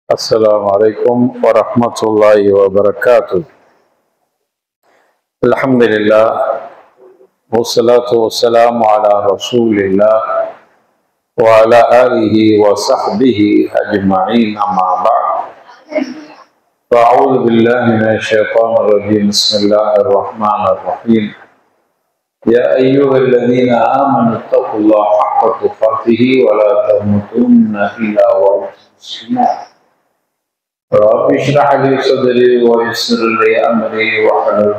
السلام عليكم ورحمة الله وبركاته. الحمد لله والصلاة والسلام على رسول الله وعلى آله وصحبه أجمعين، أما بعد. فأعوذ بالله من الشيطان الرجيم. بسم الله الرحمن الرحيم. يا أيها الذين آمنوا اتقوا الله حق تقاته ولا تموتن إلا وأنتم مسلمون. رب اشرح لي صدري ويسر لي أمري واحلل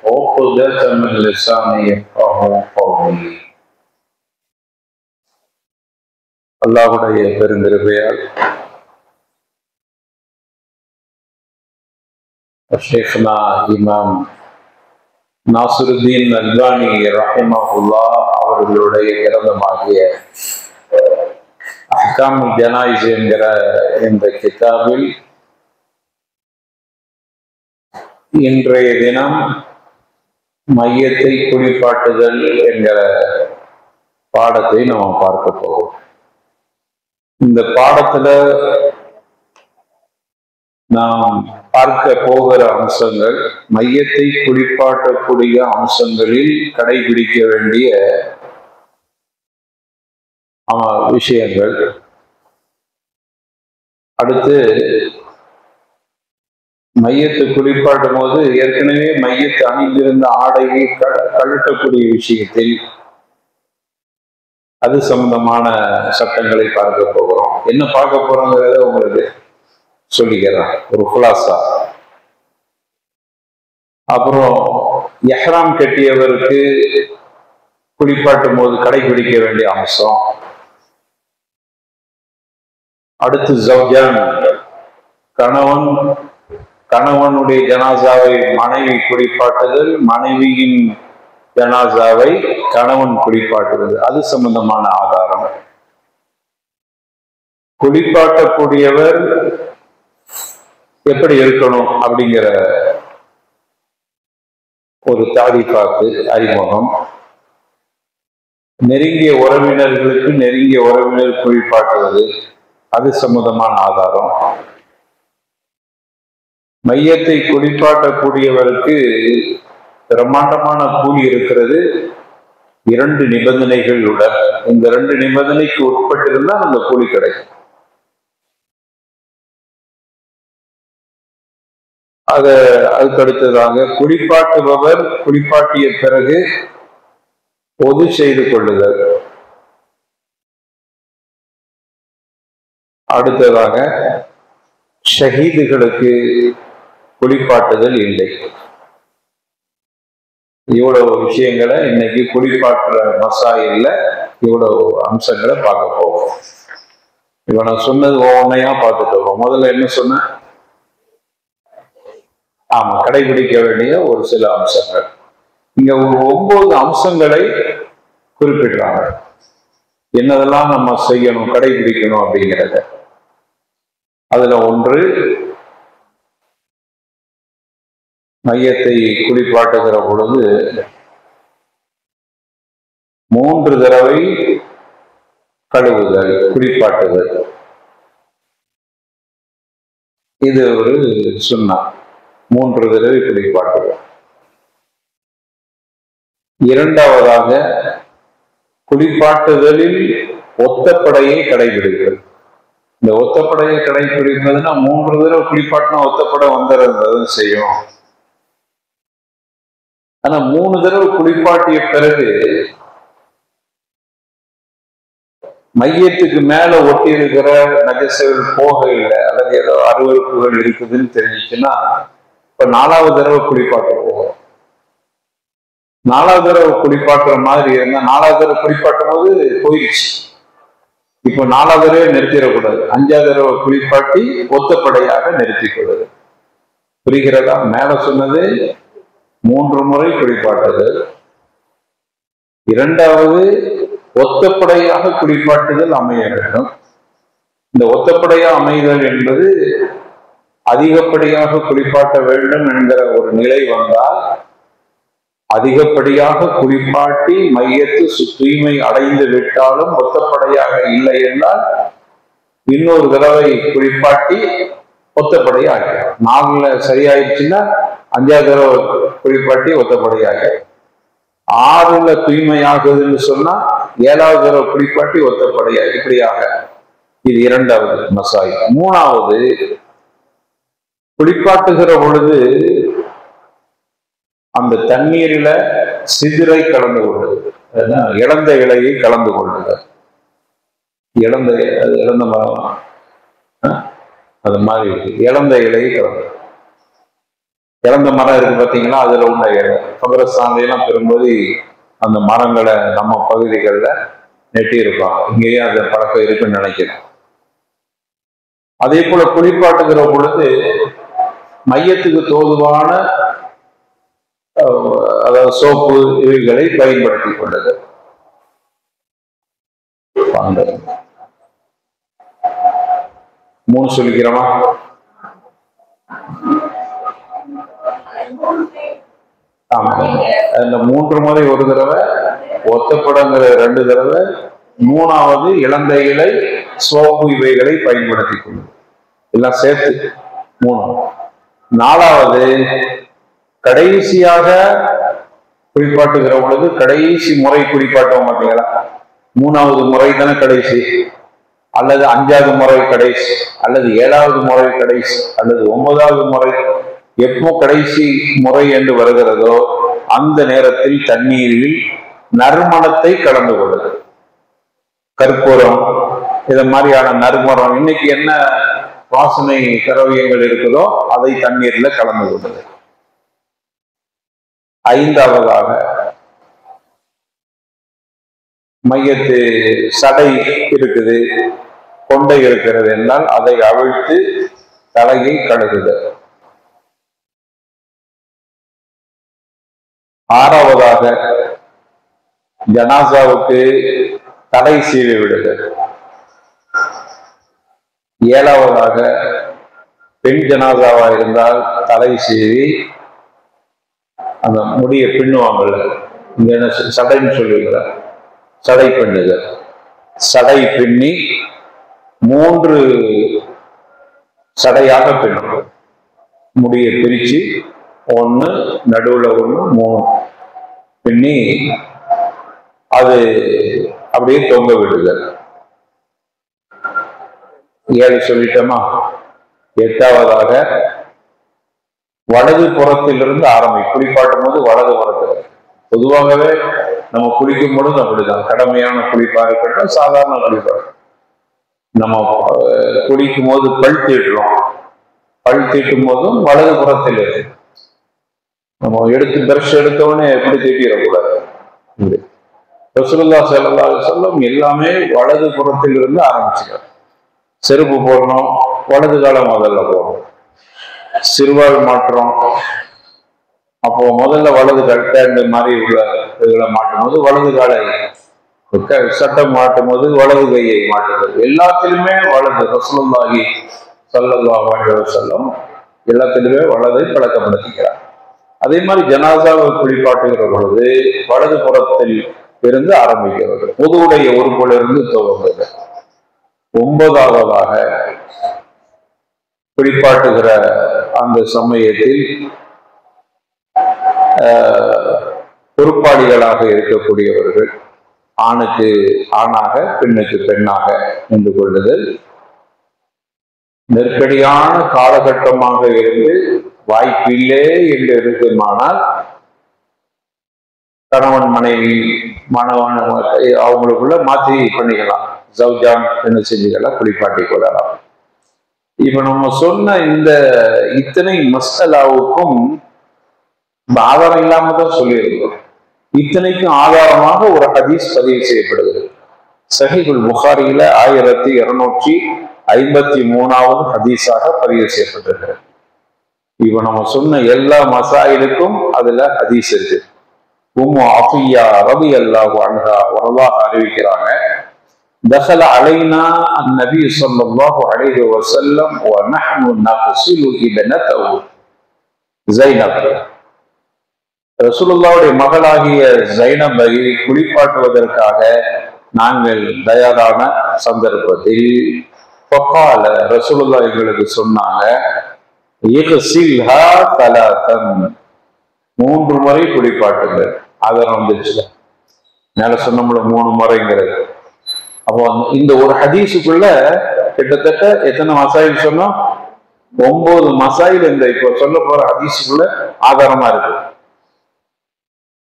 عقدة من لساني يفقهوا قولي. அல்லாஹ்வுடைய பெருங்கிருபையால் ஷேக்னா இமாம் நாசிருத்தீன் அல்பானி ரஹிமஹுல்லாஹ் அவர்களுடைய கிரந்தமாகிய அஹ்காமுல் ஜனாயிஸ் என்கிற இந்த கிதாபில் இன்றைய தினம் மையத்தை குளிப்பாட்டுதல் என்கிற பாடத்தை நாம் பார்க்க போவோம். இந்த பாடத்துல நாம் பார்க்க போகிற அம்சங்கள் மையத்தை குளிப்பாட்டக்கூடிய அம்சங்களில் கடைபிடிக்க வேண்டிய விஷயங்கள். அடுத்து மையத்தை குளிப்பாட்டும் போது ஏற்கனவே மையத்தை அணிந்திருந்த ஆடையை கழட்டக்கூடிய விஷயத்தில் அது சம்பந்தமான சட்டங்களை பார்க்க போகிறோம். என்ன பார்க்க போறோங்கிறத உங்களுக்கு சொல்லிக்கிறேன், ஒரு குலாசா. அப்புறம் எஹ்ராம் கட்டியவருக்கு குளிப்பாட்டும் போது கடைபிடிக்க வேண்டிய அம்சம். அடுத்து ஜௌஜான், கணவனுடைய ஜனாசாவை மனைவி குளிப்பாட்டுதல், மனைவியின் ஜனாசாவை கணவன் குளிப்பாட்டுவது, அது சம்பந்தமான ஆதாரம். குளிப்பாட்டக்கூடியவர் எப்படி இருக்கணும் அப்படிங்கிற ஒரு தாரிஃபாத்து அறிமுகம். நெருங்கிய உறவினர்களுக்கு நெருங்கிய உறவினர் குளிப்பாட்டுவது, அது சம்பந்தமான ஆதாரம். மையத்தை குளிப்பாட்டக்கூடியவருக்கு பிரம்மாண்டமான கூலி இருக்கிறது, 2 நிபந்தனைகளுடன். இந்த 2 நிபந்தனைக்கு உட்பட்டிருந்தால் அந்த கூலி கிடைக்கும். அதுக்கு அடுத்ததாக குளிப்பாட்டுபவர் குளிப்பாட்டிய பிறகு பொது செய்து கொள்ளுதல். அடுத்ததாக ஷஹீதுகளுக்கு குளிப்பாட்டுதல் இல்லை. இவ்வளவு விஷயங்களை இன்னைக்கு குளிப்பாட்டுற மசாயில்ல இவ்வளவு அம்சங்களை பார்க்க போவோம். இப்ப நான் சொன்னது ஒவ்வொன்றையா பார்த்துட்டு போவோம். முதல்ல என்ன சொன்ன? ஆமா, கடைபிடிக்க வேண்டிய ஒரு சில அம்சங்கள். இங்க ஒரு 9 அம்சங்களை குறிப்பிடுறாங்க. என்னதெல்லாம் நம்ம செய்யணும், கடைபிடிக்கணும் அப்படிங்கிறத. அதுல ஒன்று, மையத்தை குளிப்பாட்டுகிற பொழுது 3 தடவை கழுவுதல், குளிப்பாட்டுதல். இது ஒரு சுன்னா. 3 தடவை குளிப்பாட்டுதல். இரண்டாவதாக குளிப்பாட்டுதலில் ஒத்தப்படையை கடைபிடித்தல். இந்த ஒத்தப்படையை கடைபிடிப்பதுன்னா 3 தடவை குளிப்பாட்டினா ஒத்தப்படை வந்துடுறது செய்யும். ஆனா 3 தடவை குளிப்பாட்டிய பிறகு மையத்துக்கு மேல ஒட்டி இருக்கிற நஜசுகள் போக இல்லை, அல்லது ஏதோ அருவருப்புகள் இருக்குதுன்னு தெரிஞ்சிச்சுன்னா இப்ப 4வது தடவை குளிப்பாட்ட போகும். 4வது தடவை குளிப்பாட்டுற மாதிரி இருந்தா 4வது தடவை குளிப்பாட்டும் போது போயிடுச்சு. இப்போ 4வது தடவை நிறுத்திடக்கூடாது. 5வது தடவை குளிப்பாட்டி ஒத்தப்படையாக நிறுத்திக் கொள்வது. புரிகிறதா? மேல சொன்னது 3 முறை குளிப்பாட்டுதல். இரண்டாவது ஒத்தப்படையாக குளிப்பாட்டுதல் அமைய வேண்டும். இந்த ஒத்தப்படையா அமைதல் என்பது அதிகப்படியாக குளிப்பாட்ட வேண்டும் என்கிற ஒரு நிலை வந்தால், அதிகப்படியாக குளிப்பாட்டி மையத்து தூய்மை அடைந்து விட்டாலும் ஒத்தப்படையாக இல்லை என்றால் இன்னொரு தடவை குளிப்பாட்டி ஒத்தப்படையா ஆக்கிடும். 4ல சரியாயிடுச்சுன்னா 5வது தடவை குளிப்பாட்டி ஒத்தப்படையா ஆக்கிடும். 6ல தூய்மையாகுதுன்னு சொன்னா 7வது தடவை குளிப்பாட்டி ஒத்தப்படையா. இப்படியாக இது 2வது மசாய். 3வது, குளிப்பாட்டுகிற பொழுது அந்த தண்ணீரில சிதிரை கலந்து கொள்ளுது, இழந்த இலையை கலந்து கொள்ளுது. இழந்த மரம் அது மாதிரி இருக்கு. இழந்த இலையை கலந்து, இழந்த மரம் இருக்கு பார்த்தீங்களா, அதுல உள்ள இலை. கபரஸ்தான்லாம் பெரும்போது அந்த மரங்களை நம்ம பகுதிகளில் நெட்டி இருப்பாங்க. இங்கேயே அந்த பழக்கம் இருக்குன்னு நினைக்கிறேன். அதே போல குளிப்பாட்டுகிற பொழுது மையத்துக்கு தோதுவான அதாவது சோப்பு இவைகளை பயன்படுத்தி கொண்டது. 3 சொல்லிக்கிறோமா? ஆமா, அந்த 3 முறை ஒரு தடவை, ஒத்தப்படங்கிற 2 தடவை, 3வது இழந்த இலை சோப்பு இவைகளை பயன்படுத்தி கொள்ளும். எல்லாம் சேர்த்து 3. 4வது, கடைசியாக குளிப்பாட்டுகிற பொழுது கடைசி முறை குளிப்பாட்டோம் பார்த்தீங்களா, 3வது முறை தானே கடைசி, அல்லது 5வது முறை கடைசி, அல்லது 7வது முறை கடைசி, அல்லது 9வது முறை, எப்போ கடைசி முறை என்று வருகிறதோ அந்த நேரத்தில் தண்ணீரில் நறுமணத்தை கலந்து கொள்ளுது. கற்பூரம், இத மாதிரியான நறுமணம், இன்னைக்கு என்ன வாசனை திரவியங்கள் இருக்குதோ அதை தண்ணீர்ல கலந்து கொள்ளுது. 5வதாக, மையத்து சடை இருக்குது, கொண்டை இருக்கிறது என்றால் அதை அவிழ்த்து தலையை கழுகுது. 6வதாக, ஜனாசாவுக்கு தலை சீவி விடுது. 7வதாக, பெண் ஜனாசாவா இருந்தால் தலை சீவி அந்த முடியை பின்னுவாங்கல்ல, இங்க என்ன சடைன்னு சொல்லுவீங்களா, சடை பின்னுகள், சடை பின்னி 3 சடையாக பின்னும். முடியை பிரிச்சு 1 நடுவுல 1 3 பின்னி அது அப்படியே தொங்க விடுதல். 7 சொல்லிட்டோமா? 8வதாக, வலது புறத்திலிருந்து குளிப்பாட்டும் போது வலது புறத்தில். பொதுவாகவே நம்ம குளிக்கும் பொழுது அப்படிதான், கடமையான குளிப்பா இருக்கட்டும், சாதாரண குளிப்பா, நம்ம குளிக்கும் போது பல் தீட்டுறோம், பல் தீட்டும் போதும் வலது புறத்தில் இருக்கு. நம்ம பிரஷ் எடுத்தவொடனே எப்படி தீட்டிடக்கூடாது. ரசூலுல்லாஹி ஸல்லல்லாஹு அலைஹி வஸல்லம் எல்லாமே வலது புறத்தில் இருந்து ஆரம்பிச்சுக்கிறார். செருப்பு போடணும், வலது காலம் முதல்ல போடணும். சிறுவாள் மாற்றம், அப்போ முதல்ல வலது கட்ட மாதிரி உள்ள இதுகளை மாட்டும் போது வலது காலை, சட்டம் மாட்டும் போது வலது கையை மாட்டுறது, எல்லாத்திலுமே வலது. ரசூலுல்லாஹி ஸல்லல்லாஹு அலைஹி வஸல்லம் எல்லாத்திலுமே வலதை பழக்கப்படுத்துகிறார். அதே மாதிரி ஜனாசாவை குளிப்பாட்டுகிற பொழுது வலது புறத்தில் இருந்து ஆரம்பிக்கிறது, பொதுவுடைய உறுப்பிலிருந்து துவங்குது. 9வதாக, குளிப்பாட்டுகிற அந்த சமயத்தில் பொறுப்பாளிகளாக இருக்கக்கூடியவர்கள் ஆணுக்கு ஆணாக பெண்ணுக்கு பெண்ணாக நின்று கொள்ளுதல். நெருக்கடியான காலகட்டமாக இருந்து வாய்ப்பில்லை என்று இருக்குமானால் கணவன் மனைவி மாணவன் அவங்களுக்குள்ள மாற்றி பண்ணிக்கலாம், ஜவுஜான் என்ன செஞ்சுக்கலாம், குளிப்பாட்டி கொள்ளலாம். இப்ப நம்ம சொன்ன இந்த இத்தனை மஸ்அலாவுக்கும் ஆதாரம் இல்லாம தான் சொல்லியிருக்கோம். இத்தனைக்கும் ஆதாரமாக ஒரு ஹதீஸ் பதிவு செய்யப்படுகிறது. சஹீஹுல் புகாரியில 1253வது ஹதீஸாக பதிவு செய்யப்பட்டிருக்கிறது. இப்ப நம்ம சொன்ன எல்லா மசாயிலுக்கும் அதுல ஹதீஸ் இருக்கு. உம்மு அஃபியா ரலியல்லாஹு அன்ஹா வரலாறு அறிவிக்கிறாங்க, دخل علينا النبي صلى الله عليه وسلم ونحن نغسل ابنته زينب. ரசூலுல்லாஹ்வுடைய மகளாகிய ஜைனபை குளிப்பாட்டுவதற்காக நாங்கள் தயாரான சந்தர்ப்பத்தில் ஃபகால ரசூலுல்லாஹ் எங்களுக்கு சொன்னாங்க, இக்ஸில்ஹா தலாத்தன், 3 முறை குளிப்பாட்டுங்கள். ஆதாரம் வந்துச்சு மேல சொன்னோம்ல 3 முறைங்கிறது. அப்போ இந்த ஒரு ஹதீஸுக்குள்ள கிட்டத்தட்ட எத்தனை மசாயில் சொன்னோம்? 9 மசாயில் இந்த இப்போ சொல்ல போற ஹதீஸுக்குள்ள ஆதாரமா இருக்கு.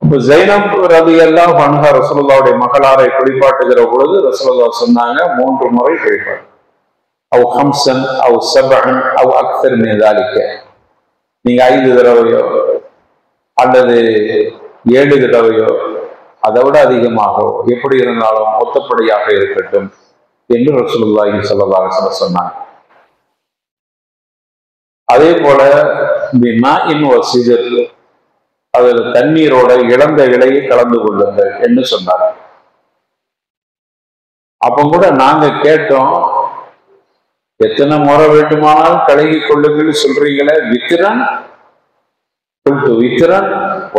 இப்ப ஜைனப் ரலியல்லாஹு அன்ஹா ரசூலுல்லாஹ்வுடைய மகளாரை குளிப்பாட்டுகிற பொழுது ரசூலுல்லாஹ் சொன்னாங்க 3 முறை குளிப்பாட்டு. அவ் ஹம்சன் அவ் சபஅன் அவ் அக்ஸர் மின் ذلك, நீங்க 5 தடவையோ அல்லது 7 தடவையோ அதை விட அதிகமாகவோ எப்படி இருந்தாலும் ஒத்தப்படியாக இருக்கட்டும் என்று ரசூலுல்லாஹி ஸல்லல்லாஹு அலைஹி வஸல்லம் சொன்னாங்க. அதே போல பிமாஇன் வ சிஜர், அதில் தண்ணீரோட இழந்த இலையை கலந்து கொள்ளுங்கள் என்று சொன்னார். அப்ப கூட நாங்க கேட்டோம், எத்தனை முறை வேண்டுமானாலும் கழுகி கொள்ளுங்கள் சொல்றீங்களே, வித்திரன் வித்திரன்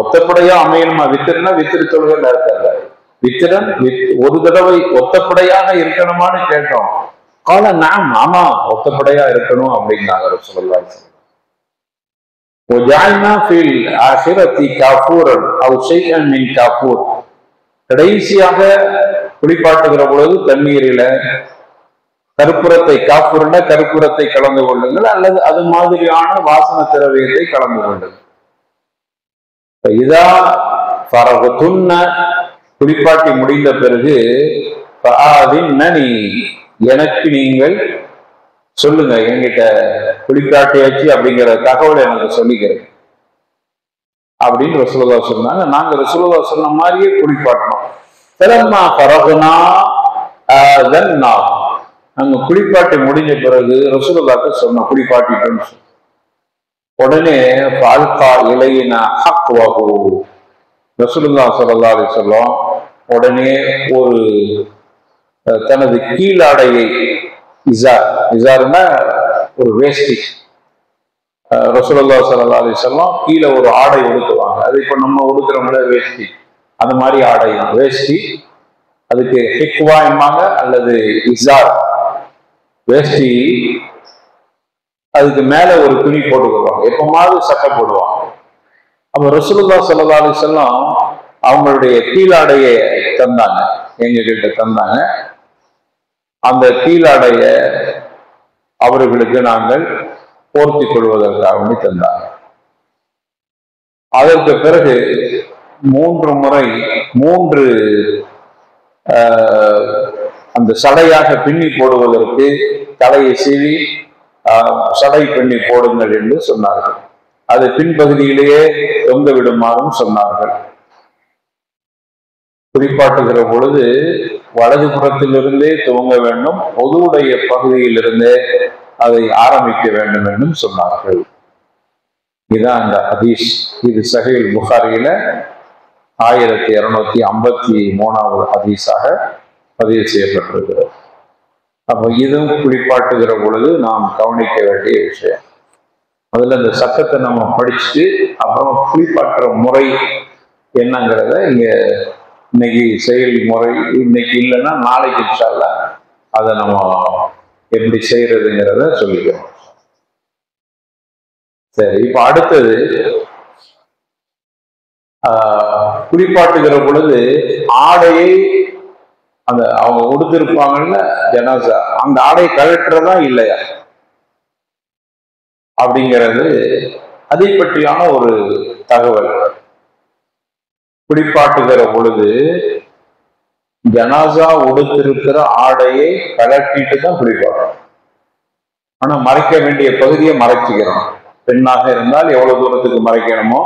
ஒத்தப்படையா அமையணுமா? வித்திரனா வித்திரு தொழுகை இருக்காங்க. வித்திரன் ஒரு தடவை ஒத்தப்படையாக இருக்கணுமான்னு கேட்டோம். கால நாம் ஆமா ஒத்தப்படையா இருக்கணும் அப்படின்னாங்க ரசூலுல்லாஹி. وجعلنا في الآخرة كافورا أو شيئا من كافور, கடைசியாக குளிப்பாட்டுகிற பொழுது தண்ணீரில கற்பூரத்தை, காப்பூர்ல கற்பூரத்தை கலந்து கொள்ளுங்கள் அல்லது அது மாதிரியான வாசன திரவியத்தை கலந்து கொள்ளுங்கள். இதா ஃபரகதுன்ன, குளிப்பாட்டி முடிந்த பிறகு ஃபஆதின்னனி, எனக்கு நீங்கள் சொல்லுங்க, என்கிட்ட குளிப்பாட்டியாச்சு அப்படிங்கிற தகவலை எனக்கு சொல்லிக்கிறேன் அப்படின்னு ரசூலுல்லாஹ் சொன்னாங்க. நாங்க ரசூலுல்லாஹ் சொன்ன மாதிரியே குளிப்பாட்டணும். ஃபலம்மா ஃபரக்னா ஆதன்னா, நாங்க குளிப்பாட்டி முடிஞ்ச பிறகு ரசூலுல்லாஹ்க்கு சொன்னோம் குளிப்பாட்டிட்டோம்னு. உடனே ஃபால்கா இலையினா ஹக்வஹு, ரசூலுல்லாஹ் ஸல்லல்லாஹு அலைஹி வஸல்லம் உடனே ஒரு தனது கீழாடையை, இசார்னா ஒரு வேஷ்டி, ரசூலுல்லாஹ் ஸல்லல்லாஹு அலைஹி வஸல்லம் கீழே ஒரு ஆடை உடுத்துவாங்க. அது இப்ப நம்ம உடுத்துறோம்ல வேஷ்டி, அந்த மாதிரி ஆடை வேஷ்டி, அதுக்கு ஹிக்வா என்பாங்க அல்லது இசார் வேஷ்டி, அதுக்கு மேல ஒரு துணி போட்டுக்குவாங்க, எப்பமாவது சட்டை போடுவாங்க. அப்ப ரசூலுல்லாஹ் ஸல்லல்லாஹு அலைஹி வஸல்லம் அவங்களுடைய கீழாடையை தந்தாங்க, எங்க கிட்ட தந்தாங்க. அந்த கீழாடைய அவர்களுக்கு நாங்கள் போர்த்தி கொள்வதற்காக தந்தாங்க. அதற்கு பிறகு 3 முறை 3 அந்த சடையாக பின்னி போடுவதற்கு தலையை சீவி சடை பின்னி போடுங்கள் என்று சொன்னார்கள். அது பின்பகுதியிலேயே தொங்க விடுமாறும் சொன்னார்கள். குறிப்பாட்டுகிற பொழுது வலது புறத்திலிருந்தே துவங்க வேண்டும், பொதுவுடைய பகுதியிலிருந்தே அதை ஆரம்பிக்க வேண்டும் என்றும் சொன்னார்கள். இதுதான் அந்த ஹதீஸ். இது சஹீஹ் புகாரியில 1253வது ஹதீஸாக பதிவு செய்யப்பட்டிருக்கிறது. அப்ப இதுவும் குளிப்பாட்டுகிற பொழுது நாம் கவனிக்க வேண்டிய விஷயம். அதுல இந்த சட்டத்தை நம்ம படிச்சுட்டு அப்புறம் குளிப்பாட்டுற முறை என்னங்கிறத இங்க இன்னைக்கு செயல்முறை இன்னைக்கு இல்லைன்னா நாளைக்கு இன்ஷா அல்லாஹ் அதை நம்ம எப்படி செய்யறதுங்கிறத சொல்லிக்கிறோம். சரி, இப்ப அடுத்தது குளிப்பாட்டுகிற பொழுது ஆடையை, அந்த அவங்க உடுத்திருப்பாங்கல்ல ஜனாசா, அந்த ஆடையை கழட்டுறதா இல்லையா அப்படிங்கிறது அதை பற்றியான ஒரு தகவல். குளிப்பாட்டுகிற பொழுது ஜனாசா உடுத்திருக்கிற ஆடையை கலட்டிட்டு தான் குளிப்பாட்டணும். ஆனா மறைக்க வேண்டிய பகுதியை மறைச்சிக்கிறோம். பெண்ணாக இருந்தால் எவ்வளவு தூரத்துக்கு மறைக்கணுமோ,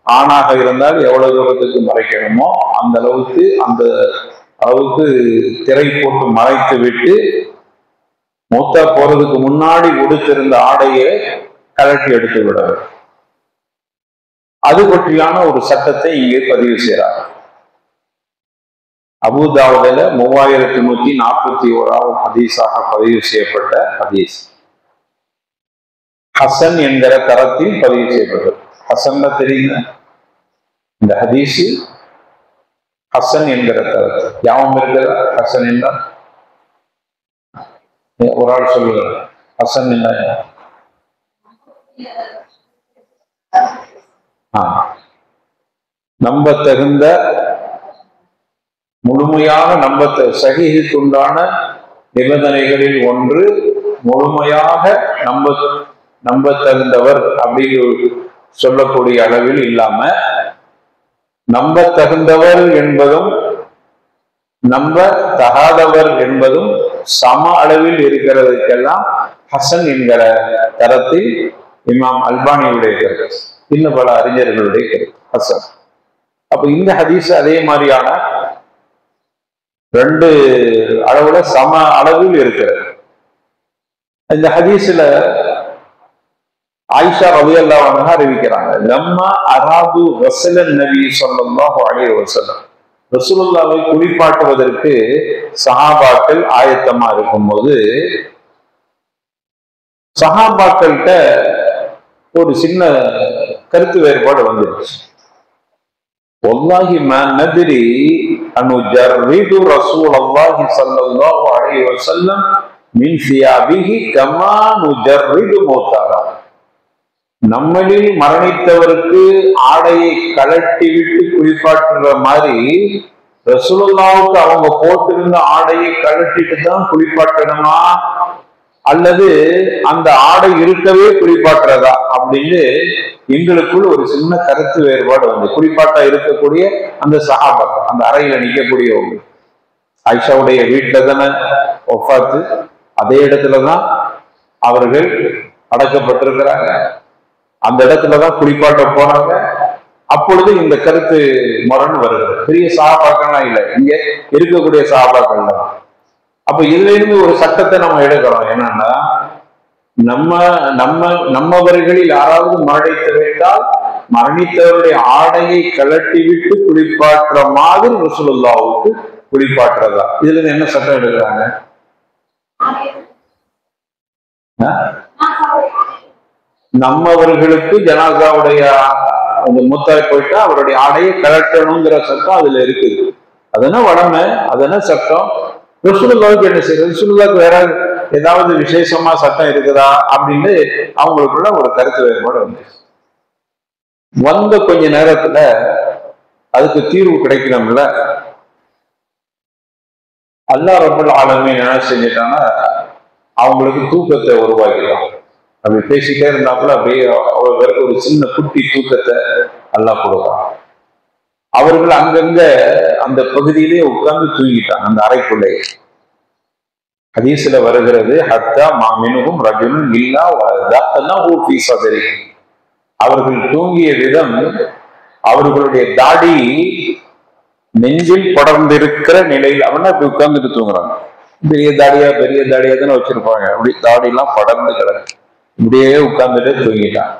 ஆணாக இருந்தால் எவ்வளவு தூரத்துக்கு மறைக்கணுமோ அந்த அளவுக்கு திரை போட்டு மறைத்து விட்டு மூத்தா போறதுக்கு முன்னாடி உடுத்திருந்த ஆடையை கலட்டி எடுத்து விட வேண்டும். அது பற்றியான ஒரு சட்டத்தை இங்கே பதிவு செய்கிறார். அபூதாவுதுல 3141வது ஹதீஸாக பதிவு செய்யப்பட்ட ஹதீஸ். ஹசன் என்கிற தரத்தில் பதிவு செய்யப்பட்டது. ஹசன் தெரியுங்க, இந்த ஹதீஸ் ஹசன் என்கிற தரத்தில் யாவும் இருக்கிற ஹசன் என்றால் ஒரு ஆள் சொல்லுங்க. ஹசன் என்ன? நம்ப தகுந்த முழுமையாக சஹீஹுக்குண்டான நிபந்தனைகளில் ஒன்று முழுமையாக நம்ப தகுந்தவர் அப்படின்னு சொல்லக்கூடிய அளவில் இல்லாம நம்ப தகுந்தவர் என்பதும் நம்ப தகாதவர் என்பதும் சம அளவில் இருக்கிறதுக்கெல்லாம் ஹசன் என்கிற தரத்தில் இமாம் அல்பானியுடைய கருத்து, இன்னும் பல அறிஞர்களுடைய கருத்து ஹசன். அப்ப இந்த ஹதீஸ் அதே மாதிரியான ரெண்டு அளவுல சம அளவில் இருக்கிறது. இந்த ஹதீஸ்ல ஆயிஷா ரலியல்லாஹு அன்ஹா அறிவிக்கிறாங்க, லம்மா அராது ரஸூலன் நபி ஸல்லல்லாஹு அலைஹி வஸல்லம், ரசூலுல்லாஹ்வை குளிப்பாட்டுவதற்கு சஹாபாக்கள் ஆயத்தமா இருக்கும்போது சஹாபாக்கள்கிட்ட ஒரு சின்ன கருத்து வேறுபாடு வந்துருச்சு. வல்லாஹி மா நத்ரி அனுஜர்ரிது ரசூலுல்லாஹி ஸல்லல்லாஹு அலைஹி வஸல்லம் மின் சியாபிஹி கமா நுஜர்ரிது மௌதாரா, நம்மளில் மரணித்தவருக்கு ஆடையை கலட்டி விட்டு குளிப்பாட்டுற மாதிரி ரசூலுல்லாஹ்வுக்கு அவங்க போட்டிருந்த ஆடையை கலட்டிட்டு தான் குளிப்பாட்டணுமா அல்லது அந்த ஆடை இருக்கவே குளிப்பாட்டுறதா அப்படின்னு எங்களுக்குள் ஒரு சின்ன கருத்து வேறுபாடு வந்து, குளிப்பாட்டா இருக்கக்கூடிய அந்த சஹாபாக்கள், அந்த அறையில நிற்கக்கூடியவங்க, ஆயிஷாவுடைய வீட்டுல தானே வஃபாத்து, அதே இடத்துலதான் அவர்கள் அடக்கப்பட்டிருக்கிறாங்க, அந்த இடத்துலதான் குளிப்பாட்ட போறாங்க. அப்பொழுது இந்த கருத்து முரண் வருகிறது. பெரிய சஹாபாக்கள்லாம் இல்லை, இங்க இருக்கக்கூடிய சஹாபாக்கள் தான். அப்ப இதுல இருந்து ஒரு சட்டத்தை நம்ம எடுக்கிறோம், என்னன்னா நம்மவர்களில் யாராவது மரணித்து விட்டால் மரணித்தவருடைய ஆடையை கலட்டி விட்டு குளிப்பாட்டுற மாதிரி ரசூலுல்லாஹ்வுக்கு குளிப்பாட்டுறதா. இதுல இருந்து என்ன சட்டம் எடுக்கிறாங்க? நம்மவர்களுக்கு ஜனாசாவுடைய மூத்தாய் போயிட்டா அவருடைய ஆடையை கலட்டணுங்கிற சட்டம் அதுல இருக்குது. அதென்ன வடமை, அதென்ன சட்டம். ரசூலுல்லாஹ்வுக்கு என்ன செய்யுது? ரசூலுல்லாஹ்வுக்கு வேற ஏதாவது விசேஷமா சட்டம் இருக்குதா அப்படின்னு அவங்களுக்குள்ள ஒரு கருத்து வேறுபாடு வந்த கொஞ்ச நேரத்துல அதுக்கு தீர்வு கிடைக்கணும்ல. அல்லாஹ் ரப்பல் ஆலமீன் என்ன செஞ்சிட்டாங்கன்னா அவங்களுக்கு தூக்கத்தை உருவாக்கிடும். அப்படி பேசிட்டே இருந்தாப்புல அப்படியே அவர்களுக்கு ஒரு சின்ன குட்டி தூக்கத்தை அல்லாஹ் கொடுப்பான். அவர்கள் அங்கங்க அந்த பகுதியிலே உட்கார்ந்து தூங்கிட்டாங்க, அந்த அறைக்குள்ளே. ஹதீஸ்ல வருகிறது, ஹத்தா மாமினும் ரஜுலும் இல்லா வதஅனஹு ஃபீ ஸத்ரிஹி, அவர்கள் தூங்கிய விதம் அவர்களுடைய தாடி நெஞ்சில் படர்ந்திருக்கிற நிலையில், அவனா அப்படி உட்கார்ந்துட்டு தூங்குறாங்க. பெரிய தாடியா தானே வச்சிருப்பாங்க, அப்படி தாடி எல்லாம் படர்ந்து கிடக்கு, இப்படியே உட்கார்ந்துட்டு தூங்கிட்டான்.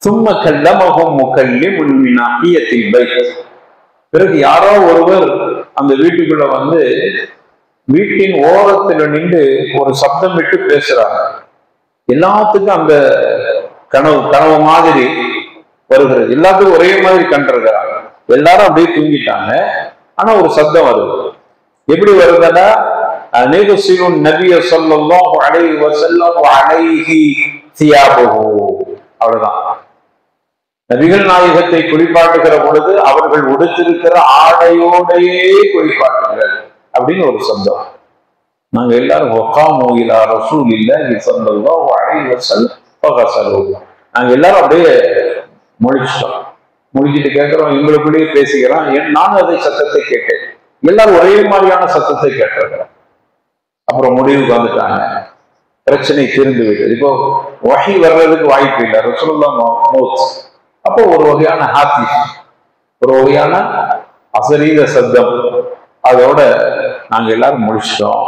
சும்ம கல்லமஹும் முகல்லிமுன் மின் நாஹியத்தில் பைத், பிறகு யாரோ ஒருவர் அந்த வீட்டுக்குள்ள வந்து வீட்டின் ஓரத்துல நின்று ஒரு சப்தம் விட்டு பேசுறாங்க. எல்லாத்துக்கும் அந்த கனவு மாதிரி வருகிறது, எல்லாத்துக்கும் ஒரே மாதிரி கண்டிருக்கிறாங்க. எல்லாரும் அப்படியே தூங்கிட்டாங்க. ஆனா ஒரு சப்தம் வருது. எப்படி வருதுன்னா, நிகுசிலுன் நபிய ஸல்லல்லாஹு அலைஹி வஸல்லம் அலைஹி சியாபுஹு, அவ்வளவுதான். நபிகள் நாயகத்தை குளிப்பாட்டுகிற பொழுது அவர்கள் உடுத்திருக்கிற ஆடையோடையே குளிப்பாட்டுங்கள் அப்படின்னு ஒரு சப்தம். நாங்க எல்லாரும் வகாமு இலா ரசூலில்லாஹி ஸல்லல்லாஹு அலைஹி வஸல்லம் ஃபகஸலுஹு, நாங்க எல்லாரும் அப்படியே முழிச்சிட்டோம். முழிச்சிட்டு கேட்கிறோம், எங்களுக்குள்ளேயே பேசிக்கிறோம். நானும் அதே சத்தத்தை கேட்டேன், எல்லாரும் ஒரே மாதிரியான சத்தத்தை கேட்டிருக்கிறோம். அப்புறம் முடிவுக்கு வந்துட்டாங்க, பிரச்சனை தீர்ந்து விட்டது. இப்போ வஹி வர்றதுக்கு வாய்ப்பு இல்லை, ரசூலுல்லாஹ் மௌத். அப்போ ஒரு வகையான ஹாத்தி, ஒரு வகையான அசரீத சப்தம். அதோட நாங்க எல்லாரும் முடிச்சிட்டோம்.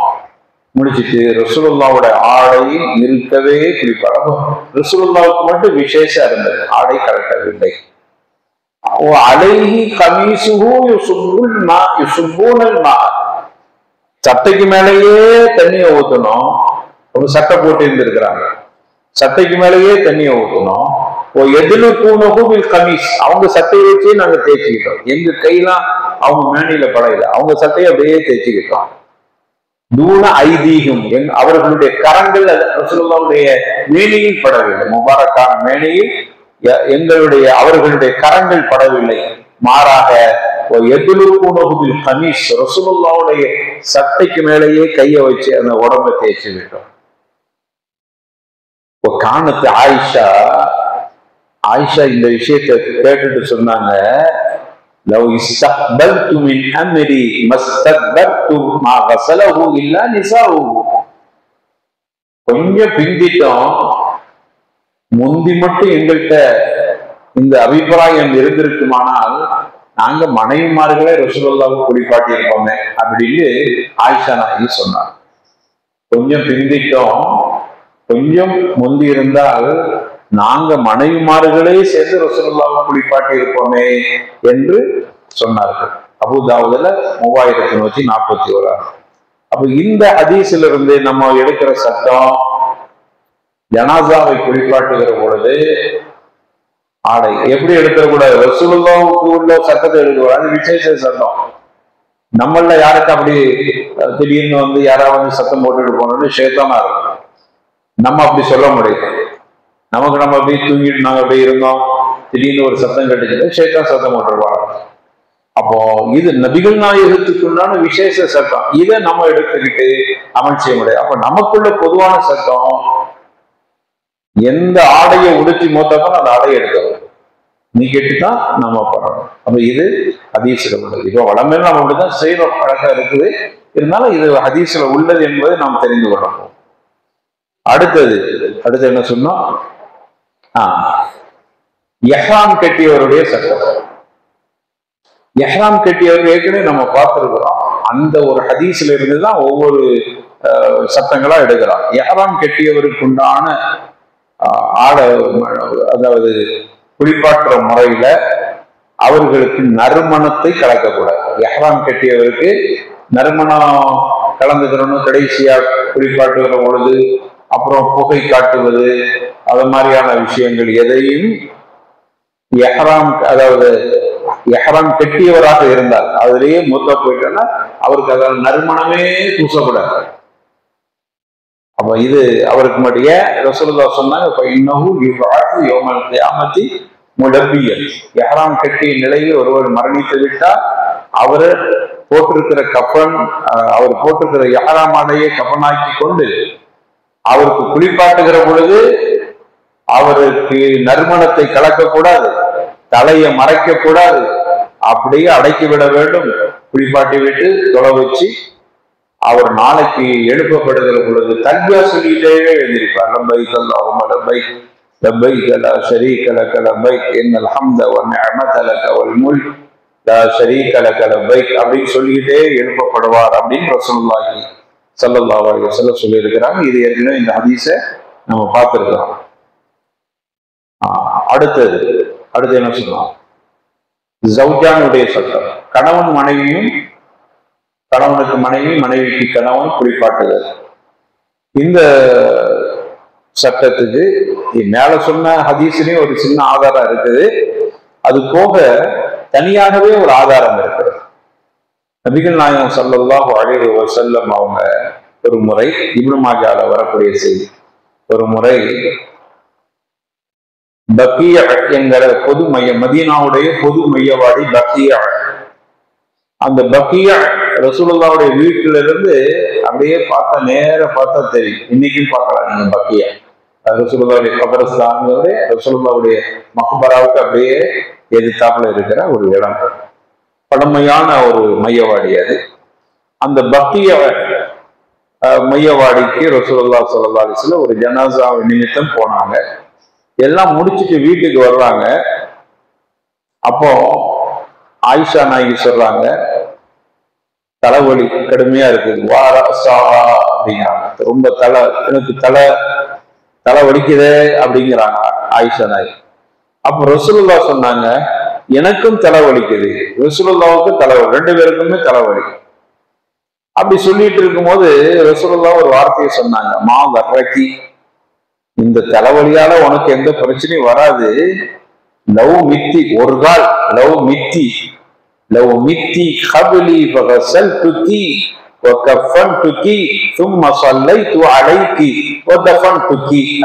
முடிச்சுட்டு ரசூலுல்லாஹ்வுடைய ஆடையை இருக்கவே குளிப்பாங்க. ரசூலுல்லாஹ்வுக்கு மட்டும் விசேஷம் இருந்தது, ஆடை கலட்டவில்லை. அலைஹி கமீசுஹு யுஸுப்புல் மா யுஸுப்புனல் மா, சட்டைக்கு மேலேயே தண்ணியை ஊற்றணும். ஒரு சட்டை போட்டு இருந்திருக்கிறாங்க, சட்டைக்கு மேலேயே தண்ணியை ஊற்றணும். எதிலு கூனகுவில் கமீஸ், அவங்க சட்டையை வச்சே நாங்க தேய்ச்சிக்கிட்டோம். எங்க கையெல்லாம் அவங்க மேனியில படையில, அவங்க சட்டையை அப்படியே தேய்ச்சிக்கிட்டோம். தூண ஐதீகம் அவர்களுடைய கரங்கள் ரசூலுல்லாஹ்வுடைய மேனியில் படவில்லை. முபாரக்கான மேனியில் அவர்களுடைய கரங்கள் படவில்லை. மாறாக எதுலுக்குனகுபில் கமீஸ் ரசூலுல்லாஹ்வுடைய சட்டைக்கு மேலேயே கையை வச்சு அந்த உடம்பை தேய்ச்சி விட்டோம். காணத்து ஆயிஷா இந்த விஷயத்தை கேட்டுட்டு சொன்னாங்க, லவ் இஸ்தக்பல்து மின் அம்ரி மஸ்தக்பர்து மா கஸலஹு இல்லா நிசாஉ. கொஞ்சம் பிந்திட்டோம், முந்தி மட்டும் எங்கள்கிட்ட இந்த அபிப்பிராயம் இருந்திருக்குமானால் நாங்க மனைவிமார்களே ரசூலுல்லாஹ்வை குளிப்பாட்டி இருப்போமே அப்படின்னு ஆயிஷா நாயகி சொன்னார். கொஞ்சம் பிந்திட்டோம், கொஞ்சம் முந்தி இருந்தால் நாங்க மனைவிமார்களே சேர்ந்து ரசூலுல்லாஹ்வை குளிப்பாட்டி இருப்போமே என்று சொன்னார்கள். அபூதாவுதுல 3141. அப்ப இந்த ஹதீஸ்ல இருந்து நம்ம எடுக்கிற சட்டம், ஜனாசாவை குளிப்பாட்டுகிற பொழுது ஆடை எப்படி எடுக்கக்கூடாது, ரசூலுல்லாஹ்வுக்கு உள்ள சட்டத்தை எடுக்கக்கூடாது. அது விசேஷ சட்டம். நம்மள யாருக்கு அப்படி திடீர்னு வந்து யாராவது சத்தம் போட்டுட்டு போனோம்னு ஷைத்தானா இருக்கும். நம்ம அப்படி சொல்ல முடியாது. நமக்கு நம்ம அப்படியே தூங்கிட்டு நாங்க அப்படியே இருந்தோம், திடீர்னு ஒரு சத்தம் கட்டுச்சுட்டு ஷைத்தான் சத்தம் போட்டுருப்பாங்க. அப்போ இது நபிகள் நாயகத்துக்குள்ளான விசேஷ சட்டம். இதை நம்ம எடுத்துக்கிட்டு அமல் செய்ய முடியாது. அப்ப நமக்குள்ள பொதுவான சட்டம், எந்த ஆடையை உடுத்தி மோத்தாலும் அந்த ஆடையை எடுக்கணும், நீ கேட்டுதான் நம்ம பண்ணணும். அப்ப இது ஹதீஸ்ல உள்ளது. இப்போ வளமையில நம்ம அப்படிதான் செய்யற பழக்கம் இருக்குது. இருந்தாலும் இது ஹதீஸ்ல உள்ளது என்பதை நாம் தெரிந்து கொள்ளணும். அடுத்து என்ன சொன்னோம், எஹ்ராம் கட்டியவருடைய சட்டம். எஹ்ராம் கட்டியவர் ஏற்கனவே நம்ம பார்த்திருக்கிறோம். அந்த ஒரு ஹதீஸ்ல இருந்துதான் ஒவ்வொரு சட்டங்களா எடுக்கிறோம். எஹ்ராம் கட்டியவருக்கு உண்டான ஆடை, அதாவது குளிப்பாட்டுற முறையில அவர்களுக்கு நறுமணத்தை கலக்கக்கூடாது. எஹ்ராம் கட்டியவருக்கு நறுமணம் கலந்துக்கிறோன்னு கடைசியா குளிப்பாட்டுகிற பொழுது அப்புறம் புகை காட்டுவது, அது மாதிரியான விஷயங்கள் எதையும் எஹ்ராம் கட்டியவராக இருந்தால் அதிலேயே மூத்த போயிட்டோன்னா அவருக்கு அதாவது நறுமணமே பூசக்கூடாது. அப்ப இது அவருக்கு மட்டும் ஏன் ரசூலுல்லாஹ் சொன்னாங்க, எஹ்ராம் கட்டிய நிலையில் ஒருவர் மரணித்து விட்டால் அவர் போட்டிருக்கிற கஃபன், அவர் போட்டிருக்கிற எஹ்ராம் ஆடையை கஃபனாக்கி கொண்டு அவருக்கு குளிப்பாட்டுகிற பொழுது அவருக்கு நறுமணத்தை கலக்கக்கூடாது, தலையை மறைக்க கூடாது, அப்படியே அடக்கி விட வேண்டும். குளிப்பாட்டி விட்டு தொலை வச்சு அவர் நாளைக்கு எழுப்பப்படுகிற பொழுது தல்பியா சொல்லிட்டே எழுந்திருப்பார். லப்பைக் அல்லாஹும்ம லப்பைக் லப்பைக் லா ஷரீக லக லப்பைக் இன்னல் ஹம்த வ நிஅமத லக வல் முல்க் லா ஷரீக லக லப்பைக் அப்படின்னு சொல்லிக்கிட்டே எழுப்பப்படுவார் அப்படின்னு ரசூலுல்லாஹி ஸல்லல்லாஹு அலைஹி வஸல்லம் சொல்லி இருக்கிறாங்க. இது ஏற்கனவே இந்த ஹதீஸை நம்ம பார்த்திருக்கிறோம். அடுத்து என்ன சொல்லலாம், ஜௌஜானுடைய சட்டம். கணவன் மனைவியும், கணவனுக்கு மனைவி, மனைவிக்கு கணவன் குளிப்பாட்டுதல். இந்த சட்டத்துக்கு மேல சொன்ன ஹதீஸ்லயும் ஒரு சின்ன ஆதாரம் இருக்குது. அது போக தனியாகவே ஒரு ஆதாரம் இருக்குது. நபிகள் நாயகம் ஸல்லல்லாஹு அலைஹி வஸல்லம் அவங்க ஒரு முறை, இப்னு மாஜால வரக்கூடிய செய்தி, ஒரு முறை பக்கியா என்கிற பொது மையம், மதீனாவுடைய பொது மையவாடி பக்கியா, அந்த பக்கியா ரசூலுல்லாஹ்வுடைய வீட்டுல இருந்து அப்படியே பார்த்தா நேர பார்த்தா தெரியும். இன்னைக்கும் பார்க்கலாம் நீங்க பக்கியா, ரசூலுல்லாஹ்வுடைய கபரஸ்தானுடைய ரசூலுல்லாஹ்வுடைய மக்பராவுக்கு அப்படியே எதிர்த்தாப்புல இருக்கிற ஒரு இடம், பழமையான ஒரு மையவாடி அது. அந்த பக்கிய மையவாடிக்கு ரசூலுல்லாஹி ஸல்லல்லாஹு அலைஹி வஸல்லம் ஒரு ஜனாஸா நிமித்தம் போனாங்க. எல்லாம் முடிச்சுட்டு வீட்டுக்கு வர்றாங்க. அப்போ ஆயிஷா நாயகி சொல்றாங்க, தலைவலி கடுமையா இருக்கு, வாரசா அப்படிங்கிறாங்க. ரொம்ப எனக்கு தலை வலிக்குதே அப்படிங்கிறாங்க ஆயிஷா நாயகி. அப்ப ரசூலுல்லாஹ் சொன்னாங்க, எனக்கும் தலைவலிக்குது, ரசூலுல்லாஹ்வுக்கும் தலைவலி, ரெண்டு பேருக்குமே தலைவலி. அப்படி சொல்லிட்டு இருக்கும்போது ரசூலுல்லாஹ் ஒரு வார்த்தையை சொன்னாங்க, மா வர்றக்கி, இந்த தலைவலியால உனக்கு எந்த பிரச்சனையும் வராது. லவ் மித்தி, ஒரு கால் லவ் மித்தி கபலி ஃபகஸல்துகி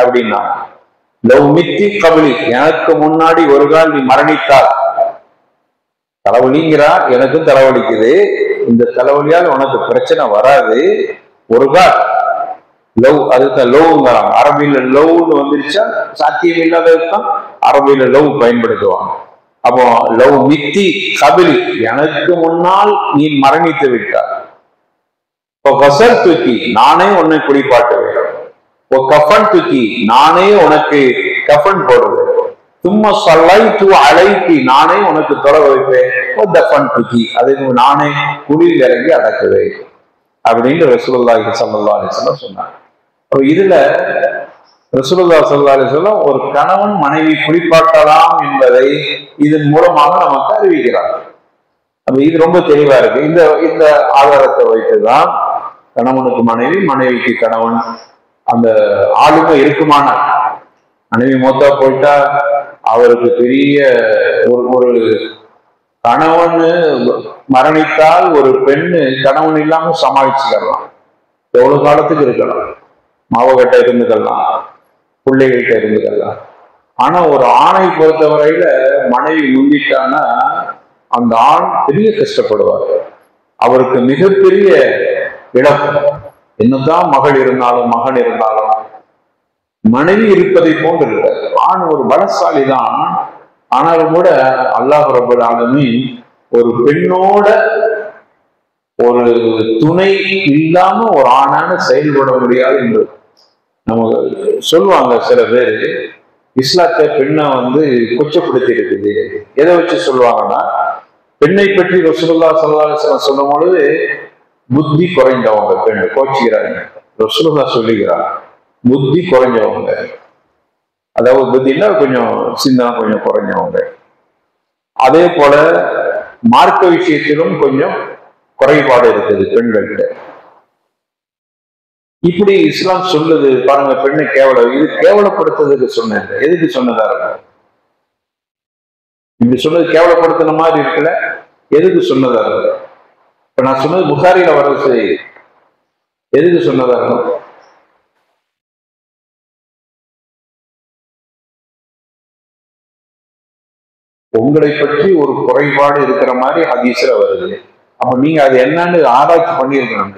அப்படின்னா எனக்கு முன்னாடி ஒரு கால் நீ மரணித்தால், தலைவலிங்கிறா, எனக்கும் தலைவலிக்குது, இந்த தலைவலியால் உனக்கு பிரச்சனை வராது, ஒரு கால் லவ், அதுதான் லவ்ங்கிறாங்க. அரபியில லவ்னு வந்துருச்சா சாத்தியம் இல்லாததுதான் அரபியில லவ் பயன்படுத்துவாங்க. அப்போ லவ் மித்தி கபிலி, எனக்கு முன்னால் நீ மரணித்து விட்டார், தூக்கி நானே உன்னை குளிப்பாட்டுவேன், கஃபன் தூக்கி நானே உனக்கு கஃபன் போடுவேன், சும்மா சல்லை தூ அழைக்கி நானே உனக்கு தொலை வைப்பேன், தூக்கி அதுக்கு நானே குளிர் இறங்கி அடக்குவேன் அப்படின்னு ரசூலுல்லாஹி ஸல்லல்லாஹு அலைஹி வஸல்லம் சொன்னாங்க. இதுல ரசூலுல்லாஹி ஸல்லல்லாஹு அலைஹி வஸல்லம் ஒரு கணவன் மனைவி குளிப்பாட்டலாம் என்பதை இதன் மூலமாக நமக்கு அறிவிக்கிறார். அப்ப இது ரொம்ப தெளிவா இருக்கு. இந்த ஆதாரத்தை வைத்துதான் கணவனுக்கு மனைவி, மனைவிக்கு கணவன் அந்த ஆளுமை இருக்குமான, மனைவி மூத்தா போயிட்டா அவருக்கு பெரிய ஒரு கணவன் மரணித்தால் ஒரு பெண்ணு கணவன் இல்லாம சமாளிச்சுக்கலாம், எவ்வளவு காலத்துக்கு இருக்கலாம், மாவகட்ட இருந்துக்கலாம், பிள்ளைகள்கிட்ட இருந்துக்கலாம். ஆனா ஒரு ஆணை பொறுத்தவரையில மனைவி முந்திட்டான்னா அந்த ஆண் பெரிய கஷ்டப்படுவார், அவருக்கு மிகப்பெரிய இழப்பு. என்னதான் மகள் இருந்தாலும் மகன் இருந்தாலும் மனைவி இருப்பதை போன்று இருக்காது. ஆண் ஒரு பலசாலி தான், ஆனாலும் கூட அல்லாஹ் ரப்பல் ஆலமீன் ஒரு பெண்ணோட ஒரு துணை இல்லாம ஒரு ஆணான செயல்பட முடியாது என்று நம்ம சொல்லுவாங்க. சில பேர் இஸ்லாத்தை பெண்ணை கொச்சப்படுத்தி இருக்குது. எதை வச்சு சொல்லுவாங்கன்னா, பெண்ணை பற்றி ரசூலுல்லாஹி ஸல்லல்லாஹு அலைஹி வஸல்லம் சொல்லும் பொழுது புத்தி குறைஞ்சவங்க பெண் கோச்சிக்கிறாங்க. ரசூலுல்லாஹ் சொல்லுகிறாங்க புத்தி குறைஞ்சவங்க, அதாவது புத்தினா கொஞ்சம் சிந்தனை கொஞ்சம் குறைஞ்சவங்க. அதே போல மார்க்க விஷயத்திலும் கொஞ்சம் குறைபாடு இருக்குது பெண்கள்கிட்ட. இப்படி இஸ்லாம் சொல்லுது பாருங்க, பெண்ணை இது கேவலப்படுத்துறதுக்கு சொன்னது. எதுக்கு சொன்னதா இருக்கும்? இப்படி சொன்னது கேவலப்படுத்தின மாதிரி இருக்குல்ல, எதுக்கு சொன்னதா இருக்கு? இப்ப நான் சொன்னது புகாரில வர சரி, எதுக்கு சொன்னதா இருக்கும்? உங்களை பற்றி ஒரு குறைபாடு இருக்கிற மாதிரி ஹதீஸ்ல வருது. அப்ப நீங்க அது என்னன்னு ஆராய்ச்சி பண்ணிருக்கணும்.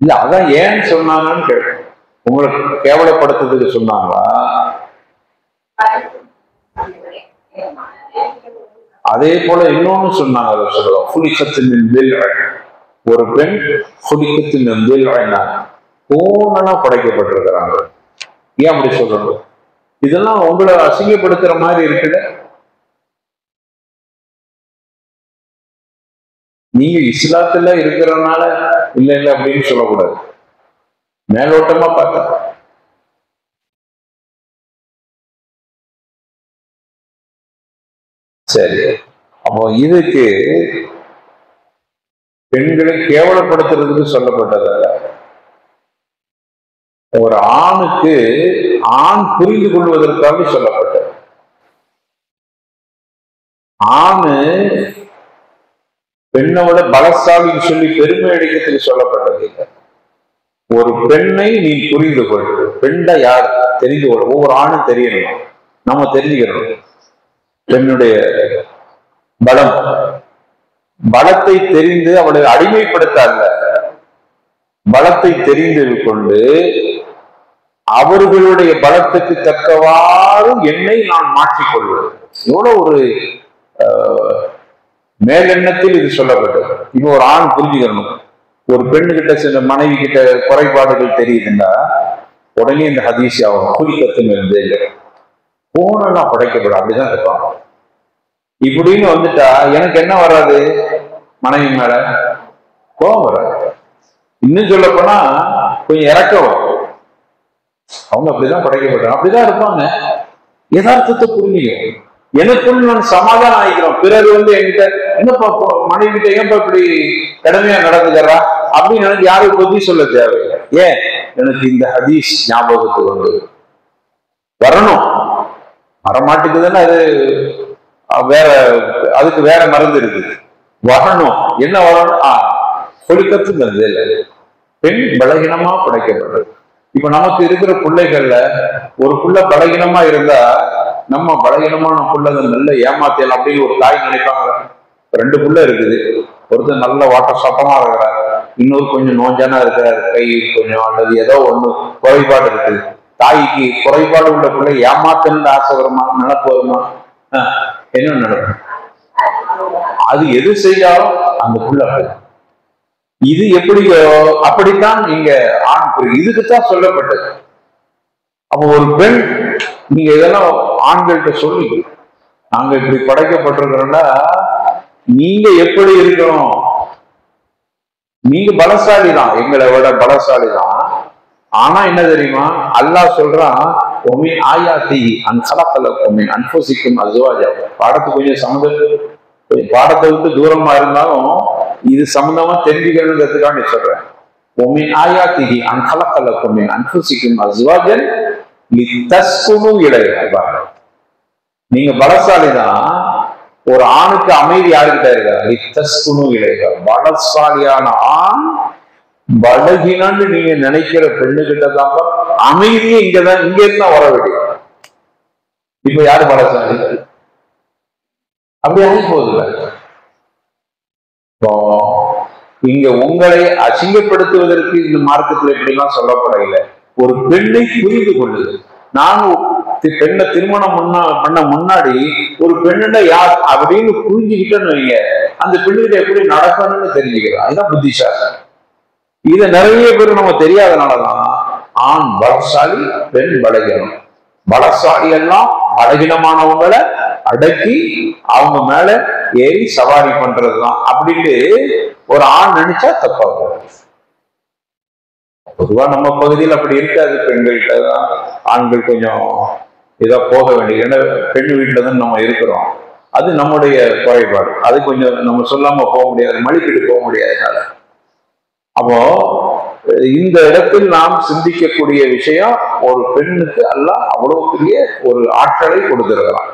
இல்ல, அதான் ஏன் சொன்னாங்கன்னு கேட்டேன். உங்களுக்கு கேவலப்படுத்துறதுக்கு சொன்னாங்களா? அதே போல இன்னொன்னு சொன்னாங்க, ஒரு பெண் பூனனா படைக்கப்பட்டிருக்கிறாங்க. ஏன் அப்படி சொல்றது? இதெல்லாம் உங்களை அசிங்கப்படுத்துற மாதிரி இருக்குல்ல. நீங்க இஸ்லாத்துல இருக்கிறதுனால இல்ல இல்ல அப்படின்னு சொல்லக்கூடாது. மேலோட்டமா பார்த்தா சரி. அப்போ இதுக்கு பெண்களை கேவலப்படுத்துறதுக்கு சொல்லப்பட்டதல்ல. ஒரு ஆணுக்கு ஆண் புரிந்து கொள்வதற்காக சொல்லப்பட்டது. ஆணு பெண்ணோட பலசாலின்னு சொல்லி பெருமை அடிக்கிறதுக்கு சொல்லப்பட்டது இல்லை. ஒரு பெண்ணை நீ புரிந்து கொள், பெண்ணை யார் தெரிந்து கொள். ஒவ்வொரு ஆணும் தெரியணும், நம்ம தெரிஞ்சுக்கணும். பெண்ணுடைய பலம், பலத்தை தெரிந்து அவளை அடிமைப்படுத்த அல்ல, பலத்தை தெரிந்து கொண்டு அவர்களுடைய பலத்துக்கு தக்கவாறு என்னை நான் மாற்றிக்கொள்வது. எவ்வளவு ஒரு மேலெண்ணத்தில் இது சொல்லப்பட்டது. இப்போ ஒரு ஆண் புரிஞ்சுக்கணும், ஒரு பெண்ணுகிட்ட சில மனைவி கிட்ட குறைபாடுகள் தெரியுதுன்னா உடனே இந்த ஹதீஸ் ஆகும், குளிக்கத்துன்னு இருந்து போனெல்லாம் படைக்கப்படும், அப்படிதான் இருப்பாங்க. இப்படின்னு வந்துட்டா எனக்கு என்ன வராது? மனைவி மேல கோபம் வராது. இன்னும் சொல்ல போனா கொஞ்சம் இறக்கம் வரும். அவங்க அப்படிதான் படைக்கப்பட்டாங்க, அப்படிதான் இருப்பாங்க. யதார்த்தத்தை புரிஞ்சுக்கணும். எனக்குள் நான் சமாதானம் ஆகிக்கிறோம். பிறகு என்கிட்ட என்னப்பா மனைவி கிட்ட ஏன்பா இப்படி கடுமையா நடந்துக்கிறா அப்படின்னு எனக்கு யாரும் புத்தி சொல்ல தேவையில்லை. ஏன்? எனக்கு இந்த ஹதீஸ் ஞாபகத்துக்கு வந்தது. வரணும். வரமாட்டுக்குதுன்னா அது வேற, அதுக்கு வேற மருந்து இருக்குது. வரணும். என்ன வரணும்? கொழுக்கத்து இல்லை. பெண் பலகீனமா படைக்கப்படுறது. இப்ப நமக்கு இருக்கிற பிள்ளைகள்ல ஒரு புள்ள பலகீனமா இருந்தா நம்ம பலகீனமான புள்ள நல்ல ஏமாத்தியலாம் அப்படின்னு ஒரு தாய் நினைப்பாங்க. 2 புள்ள இருக்குது, ஒருத்தர் நல்ல வாட்ட சட்டமா இருக்கிறாரு, இன்னொரு கொஞ்சம் நோஞ்சானா இருக்கிறாரு, கை கொஞ்சம் அல்லது ஏதோ ஒண்ணு குறைபாடு இருக்குது. தாய்க்கு குறைபாடு உள்ள பிள்ளை ஏமாத்தன்னு ஆசை வருமா, நினப்பு வருமா? என்ன நடக்கும்? அது எது செய்தாலும் அந்த புள்ள இது எப்படியோ அப்படித்தான் நீங்க ஆண் இதுக்குத்தான் சொல்லப்பட்டது. அப்ப ஒரு பெண், நீங்க இதெல்லாம் ஆண்கள்கிட்ட சொல்லி நாங்க இப்படி படைக்கப்பட்டிருக்கிறோம்னா நீங்க எப்படி இருக்கணும்? நீங்க பலசாலி தான், எங்களை விட பலசாலி தான். ஆனா என்ன தெரியுமா, அல்லாஹ் சொல்றான் ஆயாத்தி அன்சலக்கலக்கும் அன்பசிக்கும் அசுவாஜா. பாடத்துக்கு கொஞ்சம் சம்மந்தம், பாடத்தை விட்டு தூரமா இருந்தாலும் இது சம்பந்தமா தெரிஞ்சுக்கிறதுக்காண்டி சொல்றேன். ஆயாத்தி அன்சலக்கலக்கும் அன்பசிக்கும் அசுவாஜன் லித்தஸ்குனு இலையா. நீங்க பலசாலி தான். ஒரு ஆணுக்கு அமைதி யாருக்கிட்ட இருக்கா? லித்தஸ்குனு இலையா. பலசாலியான ஆண் பலகீனான்னு நீங்க நினைக்கிற பெண்ணுகிட்ட தான் அமைதியே இங்கதான், இங்க இருந்தா வர வேண்டியது. இப்ப யாரு பலசாலி? அப்படி ஆகி போகுதுல. இங்க உங்களை அசிங்கப்படுத்துவதற்கு இந்த மார்க்கத்துல எப்படிலாம் சொல்லப்படவில்லை. ஒரு பெண்ணை புரிந்து கொள்ளுது. நானும் பெண்ணை திருமணம் பண்ண முன்னாடி ஒரு பெண்ணை யார் அப்படின்னு புரிஞ்சுக்கிட்டேன்னு வைங்க, அந்த பெண்ணுகிட்ட எப்படி நடக்கணும்னு தெரிஞ்சுக்கிறோம். அதுதான் புத்திசாலி. இதை நிறைய பேர் நம்ம தெரியாதனாலதான் ஆண் பலசாலி, பெண் பலகீனம். பலசாலி எல்லாம் பலகீனமானவங்களை அடக்கி அவங்க மேல ஏறி சவாரி பண்றதுதான் அப்படின்னு ஒரு ஆண் நினைச்சா தப்பா போகும். பொதுவா நம்ம பகுதியில் அப்படி இருக்காது. பெண்கள்கிட்ட தான் ஆண்கள் கொஞ்சம் இதா போக வேண்டியது. ஏன்னா பெண் வீட்டுல தான் நம்ம இருக்கிறோம். அது நம்முடைய குறைபாடு. அது கொஞ்சம் நம்ம சொல்லாம போக முடியாது, மலிக்கிட்டு போக முடியாதனால. அப்போ இந்த இடத்தில் நாம் சிந்திக்கக்கூடிய விஷயம், ஒரு பெண்ணுக்கு அல்லாஹ் அவ்வளவு பெரிய ஒரு ஆற்றலை கொடுத்திருக்கிறான்.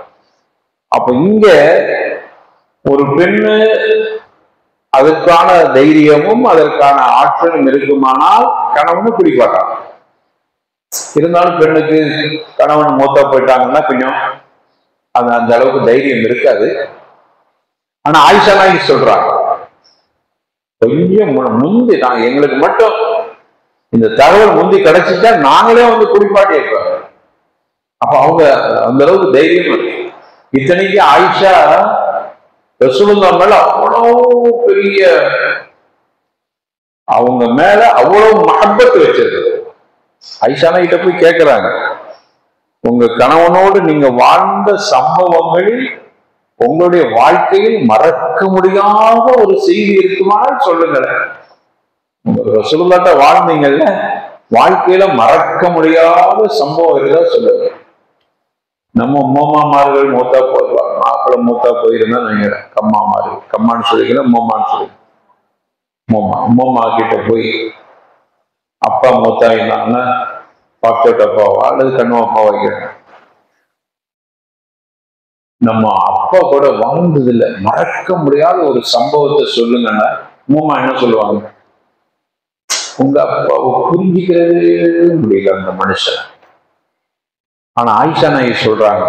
அப்ப இங்க ஒரு பெண்ணு அதற்கான தைரியமும் அதற்கான ஆற்றலும் இருக்குமானால் கணவனு குறிப்பாட்டாங்க. இருந்தாலும் பெண்ணுக்கு கணவன் மூத்தா போயிட்டாங்கன்னா கொஞ்சம் அந்த அளவுக்கு தைரியம் இருக்காது. ஆனா ஆயிஷா நாயகி சொல்றாங்க, கொஞ்சம் முந்தி நாங்க எங்களுக்கு மட்டும் இந்த தகவல் முந்தி கிடைச்சிட்டா நாங்களே வந்து குறிப்பாட்டி இருப்பாங்க. அப்ப அவங்க அந்த அளவுக்கு தைரியம் இருக்கு. இத்தனைக்கு ஆயிஷா ரசூலுல்லாஹ் மேல அவ்வளவு பெரிய, அவங்க மேல அவ்வளவு மஹப்பத் வச்சிருக்கு. ஆயிஷா கிட்ட போய் கேட்கிறாங்க, உங்க கணவனோடு நீங்க வாழ்ந்த சம்பவங்களில் உங்களுடைய வாழ்க்கையில் மறக்க முடியாத ஒரு செய்தி இருக்குமானால் சொல்லுங்களேன். ரசூலுல்லாஹ்ட்ட வாழ்ந்தீங்கல்ல, வாழ்க்கையில மறக்க முடியாத சம்பவம் இருந்தா சொல்லுங்க. நம்ம மோமாமார்கள் மூத்தா போயிடுவாங்க, மாப்பிள்ளை மூத்தா போயிருந்தா நீங்க கம்மாமாரு, கம்மான்னு சொல்லிக்கலாம், மோமான்னு சொல்லி மோமா கிட்ட போய் அப்பா மூத்தா இருந்தாங்கன்னா பாக்கெட் அப்பாவா அல்லது கண்ணு அப்பா வைக்கிறேன். நம்ம அப்பா கூட வாழ்ந்தது இல்லை, மறக்க முடியாத ஒரு சம்பவத்தை சொல்லுங்கன்னா மோமா என்ன சொல்லுவாங்க? உங்க அப்பாவை புரிஞ்சுக்கிறதே முடியல அந்த மனுஷன். ஆனா ஆயிஷா நாயகி சொல்றாங்க,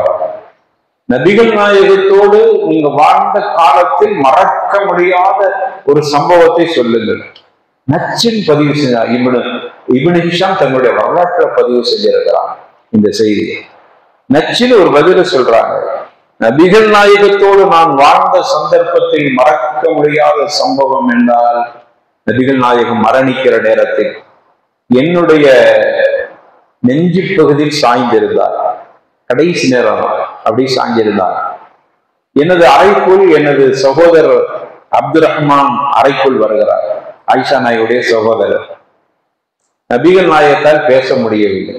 நபிகள் நாயகத்தோடு நீங்க வாழ்ந்த காலத்தில் மறக்க முடியாத ஒரு சம்பவத்தை சொல்லுங்கள். நச்சின் பதிவு செஞ்சார். இப்னு ஹிஷாம் தங்களுடைய வரலாற்றை பதிவு செஞ்சிருக்கிறாங்க இந்த செய்தியை. நச்சின் ஒரு பதில சொல்றாங்க, நபிகள் நாயகத்தோடு நான் வாழ்ந்த சந்தர்ப்பத்தில் மறக்க முடியாத சம்பவம் என்றால், நபிகள் நாயகம் மரணிக்கிற நேரத்தில் என்னுடைய நெஞ்சு பகுதியில் சாய்ந்திருந்தார். கடைசி நேரம் அப்படி சாய்ந்திருந்தார். எனது அறைக்குள் எனது சகோதரர் அப்துல் ரஹ்மான் அறைக்குள் வருகிறார். ஆயிஷா நாயகுடைய சகோதரர். நபிகள் நாயகத்தால் பேச முடியவில்லை,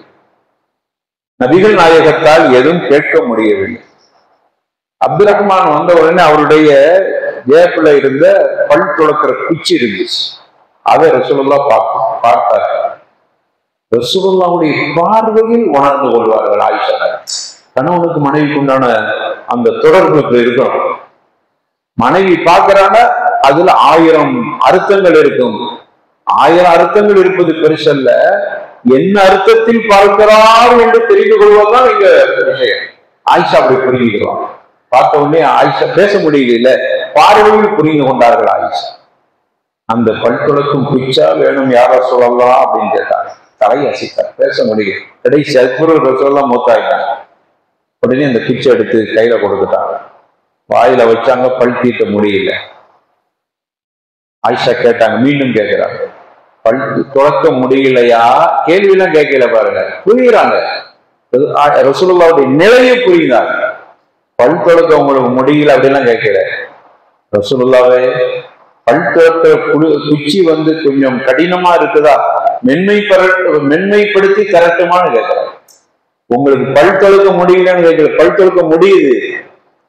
நபிகள் நாயகத்தால் எதுவும் கேட்க முடியவில்லை. அப்துல் ரஹ்மான் வந்த உடனே அவருடைய ஜேப்புல இருந்த பல் துளக்கிற குச்சி இருந்துச்சு. அதை ரசூலுல்லாஹ் பார்த்தார். ரசூலுல்லாஹ்வுடைய பார்வையில் உணர்ந்து கொள்வார்கள் ஆயிஷா. கணவனுக்கு மனைவிக்கு உண்டான அந்த தொடர்பு இருக்கும். மனைவி பார்க்கிறாங்க, அதுல 1000 அர்த்தங்கள் இருக்கும். 1000 அர்த்தங்கள் இருப்பது பெருசல்ல, என்ன அர்த்தத்தில் பார்க்கிறார் என்று தெரிந்து கொள்வதுதான் இங்க விஷயம். ஆயிஷா அப்படி புரிஞ்சுக்கிறோம். பார்த்த உடனே ஆயிஷா பேச முடியல, பார்வையில் புரிந்து கொண்டார்கள் ஆயிஷா. அந்த பல்துளக்கும் குச்சா வேணும், யாரோ சொல்லலாம் அப்படின்னு கேட்டாங்க. தலையை அசைத்தார், பேச முடியல. கடைசி அற்புதம் ரசூலுல்லாஹ் மூத்தாயிட்டாங்க. உடனே அந்த குச்சை எடுத்து கையில கொடுத்துட்டாங்க. வாயில வச்சாங்க, பல் தீட்ட முடியல. ஆயிஷா கேட்டாங்க, மீண்டும் கேட்கிறாங்க, பல் துளக்க முடியலையா? கேள்வியெல்லாம் கேட்கல பாருங்க, புரியுறாங்க. ரசூலுல்லாஹ்வுடைய நிலையை புரியுறாங்க. பல் துளக்க உங்களுக்கு முடியல அப்படிலாம் கேட்கல. ரசூலுல்லாஹ்வே பல் துளக்க குச்சி கொஞ்சம் கடினமா இருக்குதா, மென்மைப்படுத்தி கரெக்டுமான்னு கேட்கிறாங்க. உங்களுக்கு பல் துளக்க முடியலன்னு கேட்கல, பல் துளக்க முடியுது,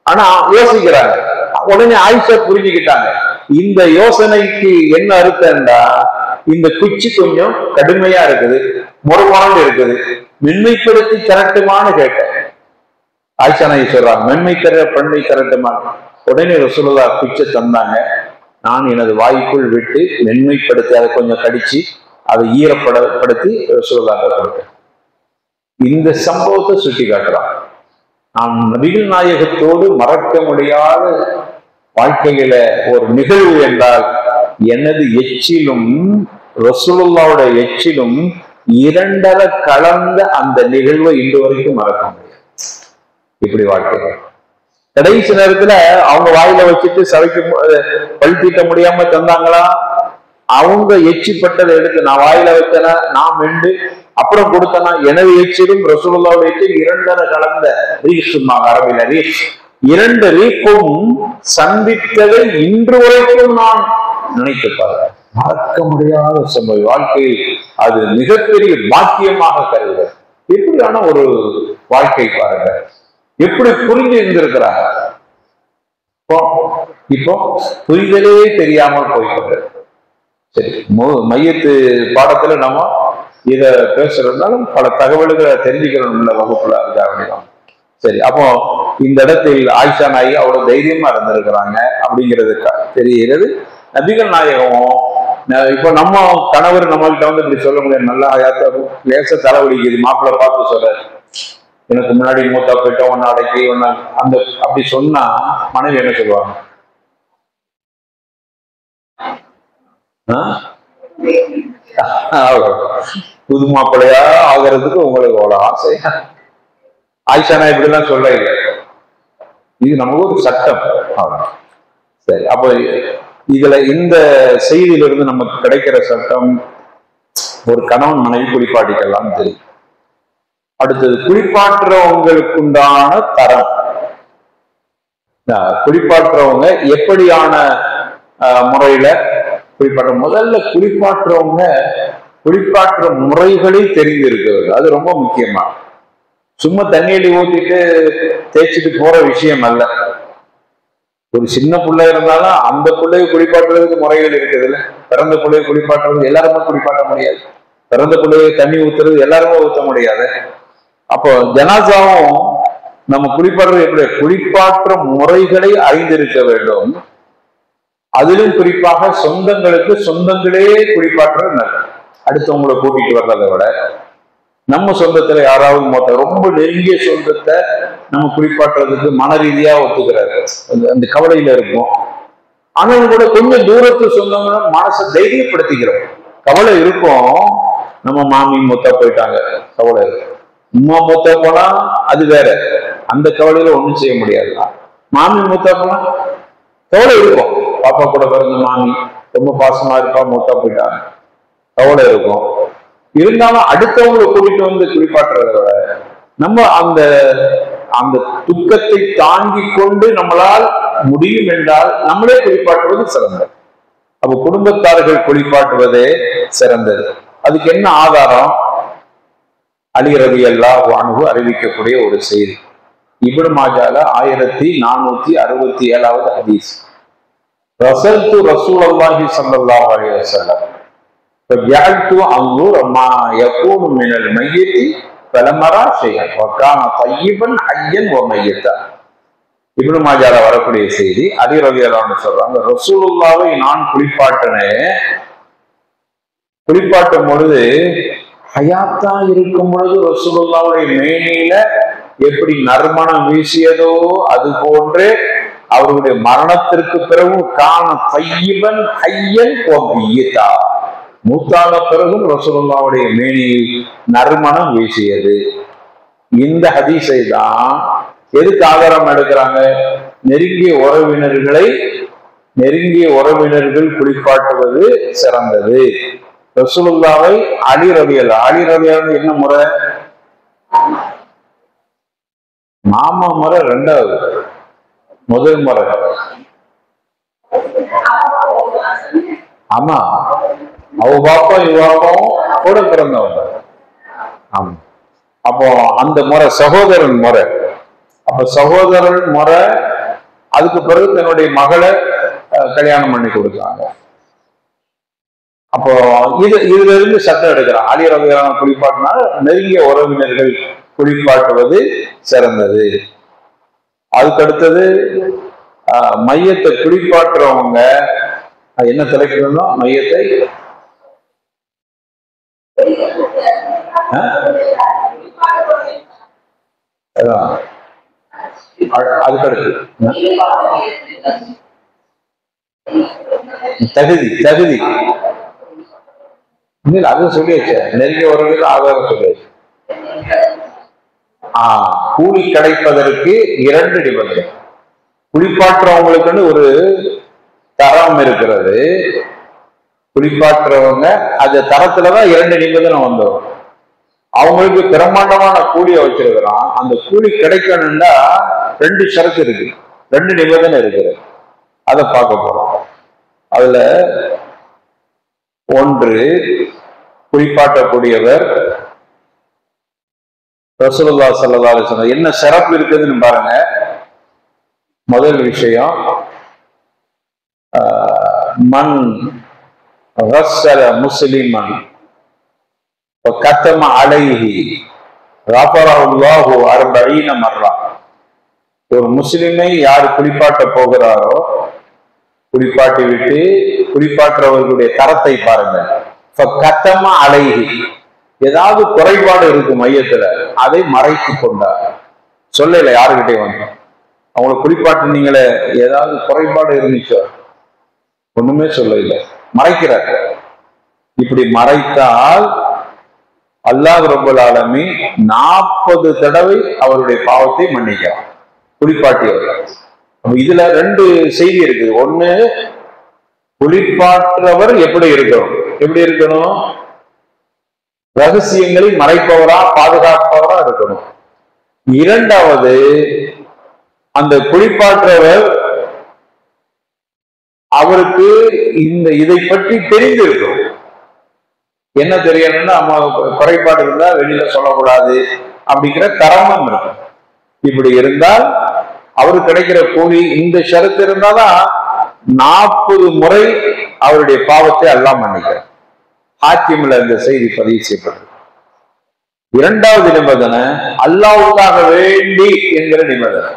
ஆனா யோசிக்கிறாங்க. உடனே ஆயிஷா புரிஞ்சுக்கிட்டாங்க, இந்த யோசனைக்கு என்ன அர்த்தம்டா, இந்த குச்சி கொஞ்சம் கடுமையா இருக்குது, முறமுறந்து இருக்குது, மென்மைப்படுத்தி கரெக்டுமான்னு கேட்டேன். ஆயிஷா நாயகி சொல்றாங்க, பண்ணி கரெக்டுமான. உடனே ரசூலுல்லாஹ் குச்சை தந்தாங்க. நான் எனது வாய்க்குள் விட்டு மென்மைப்படுத்தி அதை கொஞ்சம் கடிச்சு அதை ஈரப்படுத்தி ரசூலுல்லாஹ் கொடுத்தேன். இந்த சம்பவத்தை சுட்டி காட்டுறான். நாம் நபிகள் நாயகத்தோடு மறக்க முடியாத வாழ்க்கையில ஒரு நிகழ்வு என்றால், எனது எச்சிலும் ரசூலுல்லாஹ்வுடைய எச்சிலும் 2 கலந்த அந்த நிகழ்வை இன்று வரைக்கும் மறக்க முடியாது. இப்படி வாழ்க்கை. கடைசி நேரத்துல அவங்க வாயில வச்சுட்டு சவைக்கு பல் தீட்ட முடியாம தந்தாங்களா, அவங்க எச்சிப்பட்டதை எடுத்து நான் வாயில வச்சேனா, நான் மெண்டு அப்புறம் கொடுத்தனா, எனது எச்சிலும் ரசூலுல்லாஹ்வுடைய எச்சில் 2 கலந்த ரீஷ் சொன்னாங்க அரபில. ரீஷ் 2 ரீக்கும் சந்தித்ததை இன்று வரைக்கும் நான் நினைத்து பாருங்க. மறக்க முடியாத சம்பவம். வாழ்க்கை அது மிகப்பெரிய பாக்கியமாக கருதுகிறது. எப்படியான ஒரு வாழ்க்கை பாருங்க, எப்படி புரிஞ்சு இருந்திருக்கிறாங்க. இப்போ புரிதலே தெரியாமல் போய்கிறது. சரி, மையத்து பாடத்துல நம்ம இத பேசுறதுனாலும் பல தகவல்களை தெரிஞ்சுக்கணும் வகுப்புல அப்படிதான். சரி, அப்போ இந்த இடத்தில் ஆயிஷா நாயகி அவ்வளவு தைரியமா இருந்திருக்கிறாங்க அப்படிங்கிறது தெரிகிறது. நபிகள் நாயகமும் இப்போ நம்ம கணவர் நம்மகிட்ட இப்படி சொல்ல முடியாது, நல்லா லேச தலைவலிக்குது, மாப்பிள்ளை பார்த்து சொல்ற, எனக்கு முன்னாடி மூத்தா போயிட்டோம், ஒன்னு அடைக்கி ஒன்னு அந்த அப்படி சொன்னா மனைவி என்ன சொல்லுவாங்க? புது மாப்பிள்ளையா ஆகிறதுக்கு உங்களுக்கு அவ்வளவு ஆசையா? ஆயிஷா நான் இப்படிலாம் சொல்ல இல்லை, இது நமக்கு ஒரு சட்டம். சரி, அப்ப இதுல இந்த செய்தியிலிருந்து நமக்கு கிடைக்கிற சட்டம், ஒரு கணவன் மனைவி குளிப்பாட்டிக்கலாம் தெரியும். அடுத்தது குளிப்பாற்றுறவங்களுக்குண்டான தரம். குளிப்பாற்றுறவங்க எப்படியான முறையில குளிப்பாற்ற, முதல்ல குளிப்பாற்றுறவங்க குளிப்பாற்ற முறைகளை தெரிந்து இருக்கிறது, அது ரொம்ப முக்கியமா. சும்மா தண்ணியடி ஊத்திட்டு தேய்ச்சிட்டு போற விஷயம் அல்ல. ஒரு சின்ன பிள்ளை இருந்தாலும் அந்த பிள்ளையை குளிப்பாட்டுறதுக்கு முறைகள் இருக்குதுல்ல. பிறந்த பிள்ளையை குளிப்பாட்டுறது எல்லாருமே குளிப்பாட்ட முடியாது, பிறந்த பிள்ளையை தண்ணி ஊத்துறது எல்லாருமே ஊற்ற முடியாது. அப்போ ஜனாசாவும் நம்ம குளிப்பாடுறது எப்படி, குளிப்பாற்ற முறைகளை அறிந்திருக்க வேண்டும். அதிலும் குறிப்பாக சொந்தங்களுக்கு சொந்தங்களே குளிப்பாற்றுறது நல்லது. அடுத்தவங்களை கூட்டிட்டு வர்றதை விட நம்ம சொந்தத்துல யாராவது ரொம்ப நெருங்கிய சொந்தத்தை நம்ம குளிப்பாட்டுறதுக்கு மன ரீதியா ஒத்துக்கிறாரு, அந்த கவலையில இருக்கும். ஆனாலும் கூட கொஞ்சம் தூரத்து சொந்தங்களை மனசை தைரியப்படுத்திக்கிறோம். கவலை இருக்கும், நம்ம மாமி மூத்தா போயிட்டாங்க கவலை இருக்கும், உமா மூத்தா போனா அது வேற, அந்த கவலையில ஒண்ணும் செய்ய முடியாது. மாமி மூத்தா போனா கவலை இருக்கும், பாப்பா கூட பிறந்த மாமி ரொம்ப பாசமா இருப்பா, மூத்தா போயிட்டாங்க, கவலை இருக்கும். இருந்தாலும் அடுத்தவங்களை கூட்டிட்டு வந்து குளிப்பாட்டுறத விட நம்ம அந்த அந்த துக்கத்தை தாங்கி கொண்டு நம்மளால் முடியும் என்றால் நம்மளே குளிப்பாட்டுவது சிறந்தது. அப்ப குடும்பத்தார்கள் குளிப்பாட்டுவதே சிறந்தது. அதுக்கு என்ன ஆதாரம்? அலி ரலியல்லாஹு அன்ஹு அறிவிக்கக்கூடிய ஒரு செய்தி. இப்னு மாஜால 1467வது ஹதீஸ். ரஸல்து ரசூலுல்லாஹி ஸல்லல்லாஹு அலைஹி வஸல்லம், فجعلت انظر ما يكون من الميت فلم ارى شيئا وكان طيبا حيا وميتا. இப்னு மாஜால வரக்கூடிய செய்தி. அலி ரலியல்லாஹு அன்ஹு சொல்றாங்க, ரசூலுல்லாஹ்வை நான் குளிப்பாட்டும் பொழுது, ஹயாத்தா இருக்கும் பொழுது ரசூலுல்லாஹ்வுடைய மேனியில எப்படி நறுமணம் வீசியதோ அது போன்று அவருடைய மரணத்திற்கு பிறகு கான தையிபன் ஹய்யன் வமய்யிதா, மூத்தான பிறகும் ரசூலுல்லாஹ்வுடைய மேனியில் நறுமணம் வீசியது. இந்த ஹதீஸை தான் எதுக்கு ஆதாரம் எடுக்கிறாங்க? நெருங்கிய உறவினர்கள் குளிப்பாட்டுவது சிறந்தது. ரசூலுல்லாஹ்வை அலி ரலியல்லாஹு என்ன முறை? மாமா முறை ரெண்டாவது, முதல் முறை. ஆமா, அவ பாப்பா இவாப்பாவும் கூட பிறந்தவங்க. ஆமா, அப்போ அந்த முறை சகோதரன் முறை. அப்ப சகோதரன் முறை. அதுக்கு பிறகு தன்னுடைய மகளை கல்யாணம் பண்ணி கொடுத்தாங்க. அப்போ இதுல இருந்து சட்டம் எடுக்கிறான். அலி ரலியல்லாஹு குளிப்பாட்டினா நெருங்கிய உறவினர்கள் குளிப்பாட்டுவது சிறந்தது. அதுக்கு அடுத்தது மையத்தை குளிப்பாட்டுறவங்க என்ன தலைக்கணும்? மையத்தை அதுக்கடுத்து தகுதி அது சொல்லியாச்சு. நெருங்கிய உறவுகள் ஆதாரம் சொல்லியாச்சு. கூலி கிடைப்பதற்கு 2 நிபந்தனை. குளிப்பாட்டுறவங்களுக்கு ஒரு தரம் இருக்கிறது. குளிப்பாட்டுறவங்க அந்த தரத்துலதான் 2 நிபந்தனை வந்தோம். அவங்களுக்கு பிரம்மாண்டமான கூலியை வச்சிருக்கிறான். அந்த கூலி கிடைக்கணும்னா 2 ஷரத்து இருக்கு, 2 நிபந்தனை இருக்குது. அதை பார்க்க போறோம். அதுல ஒன்று, குளிப்பாட்டக்கூடியவர் ரசூலுல்லாஹி ஸல்லல்லாஹு அலைஹி வஸல்லம் என்ன சிறப்பு இருக்குதுன்னு பாருங்க. முதல் விஷயம், மன் غسل مسلما وكتم عليه غفره الله 40 مرة. ஒரு முஸ்லிமை யார் குளிப்பாட்ட போகிறாரோ, குளிப்பாட்டி விட்டு குளிப்பாட்டுறவர்களுடைய தரத்தை பாருங்க. கத்தம அலைஹி, ஏதாவது குறைபாடு இருக்கு மையத்துல, அதை மறைத்து கொண்டார். சொல்லல யாருக்கிட்டே வந்து அவங்களை குளிப்பாட்டுனீங்களே, ஏதாவது குறைபாடு இருந்துச்சோ? ஒண்ணுமே சொல்லல, மறைக்கிறார். இப்படி மறைத்தால் அல்லாஹ் ரப்பல் ஆலமீன் 40 தடவை அவருடைய பாவத்தை மன்னிக்கிறான் குளிப்பாட்டியவர். இதுல 2 செய்தி இருக்குது. ஒண்ணு, குளிப்பாற்றவர் எப்படி இருக்கணும்? ரகசியங்களை மறைப்பவரா, பாதுகாப்பவரா இருக்கணும். இரண்டாவது, அந்த குளிப்பாற்றவர் அவருக்கு இதை பற்றி தெரிந்திருக்கும். என்ன தெரியணும்னா, அம்மா குறைபாடு இருந்தா வெளியில சொல்லக்கூடாது அப்படிங்கிற தரமும் இருக்கும். இப்படி இருந்தால் அவருக்கு கிடைக்கிற கூலி இந்த ஷரத்து இருந்தாதான் 40 முறை அவருடைய பாவத்தை அல்லாஹ் மன்னிக்கிறார். ஹாக்கிம்ல இந்த செய்தி பதிவு செய்யப்பட்டது. இரண்டாவது நிபந்தனை, அல்லாஹ்வுக்காக வேண்டி என்கிற நிபந்தனை.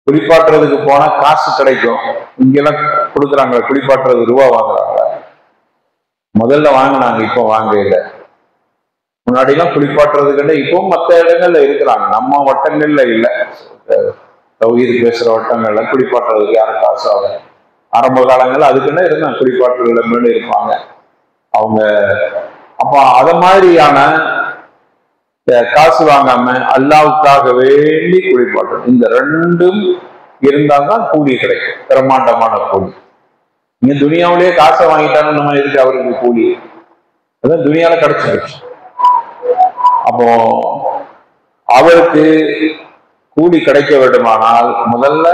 குளிப்பாட்டுறதுக்கு போனா காசு கிடைக்கும். இங்கெல்லாம் கொடுக்குறாங்க, குளிப்பாட்டுறது ரூபா வாங்குறாங்க. முதல்ல வாங்கினாங்க, இப்போ வாங்க இல்லை. முன்னாடி எல்லாம் குளிப்பாட்டுறதுக்கு இப்போ மற்ற இடங்கள்ல இருக்கிறாங்க, நம்ம வட்டங்கள்ல இல்லை. தௌஹீத் பேசுற வட்டங்கள்ல குளிப்பாட்டுறதுக்கு யாரும் காசு ஆகும். ஆரம்ப காலங்கள்ல அதுக்குன்னு இருந்தாங்க, குளிப்பாட்டுறதுல மேல இருப்பாங்க அவங்க. அப்ப அத மாதிரியான காசு வாங்காம அல்லாஹ்வுக்காக வேண்டி குளிப்பாட்டணும். இந்த 2ம் இருந்தால்தான் கூலி கிடைக்கும், பிரம்மாண்டமான கூலி. நீங்க துனியாவிலேயே காசை வாங்கிட்டாலும் நம்ம எதுக்கு அவருக்கு கூலி? அதான் துனியால கிடைச்சிருச்சு. அப்போ அவருக்கு கூலி கிடைக்க வேண்டுமானால் முதல்ல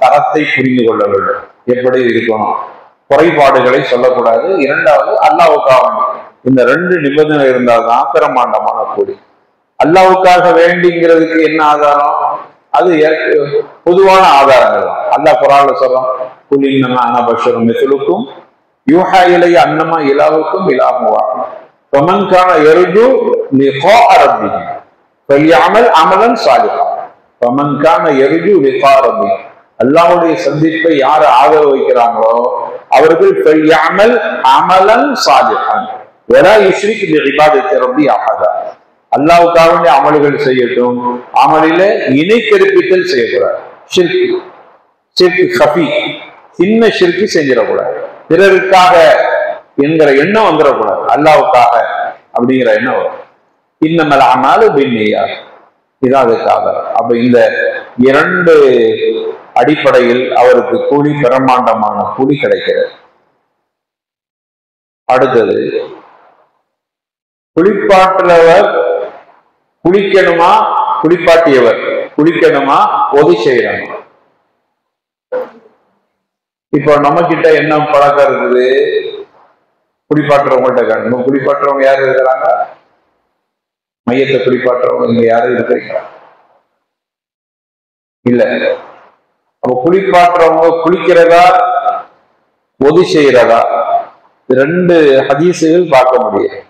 தரத்தை புரிந்து கொள்ள வேண்டும், எப்படி இருக்கணும், குறைபாடுகளை சொல்லக்கூடாது. இரண்டாவது, அல்லாஹ்வுக்காக வேண்டி. இந்த 2 நிபந்தனை இருந்தால்தான் பிரம்மாண்டமான கூலி. அல்லாஹ்வுக்காக வேண்டிங்கிறதுக்கு என்ன ஆதாரம்? அது பொதுவான ஆதாரங்கள் தான். அல்லாஹ் குர்ஆன்ல சொல்றான், குல் இன்னமா அன பஷரும் மிஸ்லுக்கும் யூஹா இலைய அன்னமா இலாவுக்கும் இலாகுவா ஃபமன் கான யர்ஜு லிகாஅ ரப்பிஹி ஃபல்யஅமல் அமலன் சாலிஹா ஃபமன் கான யர்ஜு லிகாஅ ரப்பிஹி அல்லாஹ்வுடைய சந்திப்பை யார் ஆதரவு வைக்கிறாங்களோ அவர்கள் ஃபல்யஅமல் அமலன் சாலிஹன் வலா யுஷ்ரிக் பிஇபாதத்தி ரப்பி அஹதா அல்லாஹ்வுக்காக அமல்கள் செய்யட்டும், அமலிலே இணை கற்பித்தல் செய்யக்கூடாது. ஷிர்க் கஃபி, சின்ன ஷிர்க் செஞ்சிடக்கூடாது. பிறருக்காக என்கிற எண்ணம் வந்துடக்கூடாது, அல்லாஹ்வுக்காக அப்படிங்கிற எண்ணம் வரும். இன்னமல் அமாலு பின்னியாத், இதான் அதுக்காக. அப்ப இந்த இரண்டு அடிப்படையில் அவருக்கு கூலி, பிரம்மாண்டமான கூலி கிடைக்கிறது. அடுத்தது, குளிப்பாற்றுறவர் குளிக்கணுமா, குளிப்பாட்டியவர் குளிக்கணுமா, ஒதி செய்யணுமா? இப்போ நம்ம கிட்ட என்ன பழக்கம் இருக்குது? குளிப்பாட்டுறவங்கள்ட்ட காணும். குளிப்பாட்டுறவங்க யாரு இருக்கிறாங்க? மையத்தை குளிப்பாட்டுறவங்க இங்க யாரும் இருக்கிறீங்க? இல்ல. அப்ப குளிப்பாட்டுறவங்க குளிக்கிறதா, ஒதி செய்யறதா? ரெண்டு ஹதீசுகள் பார்க்க முடியும்.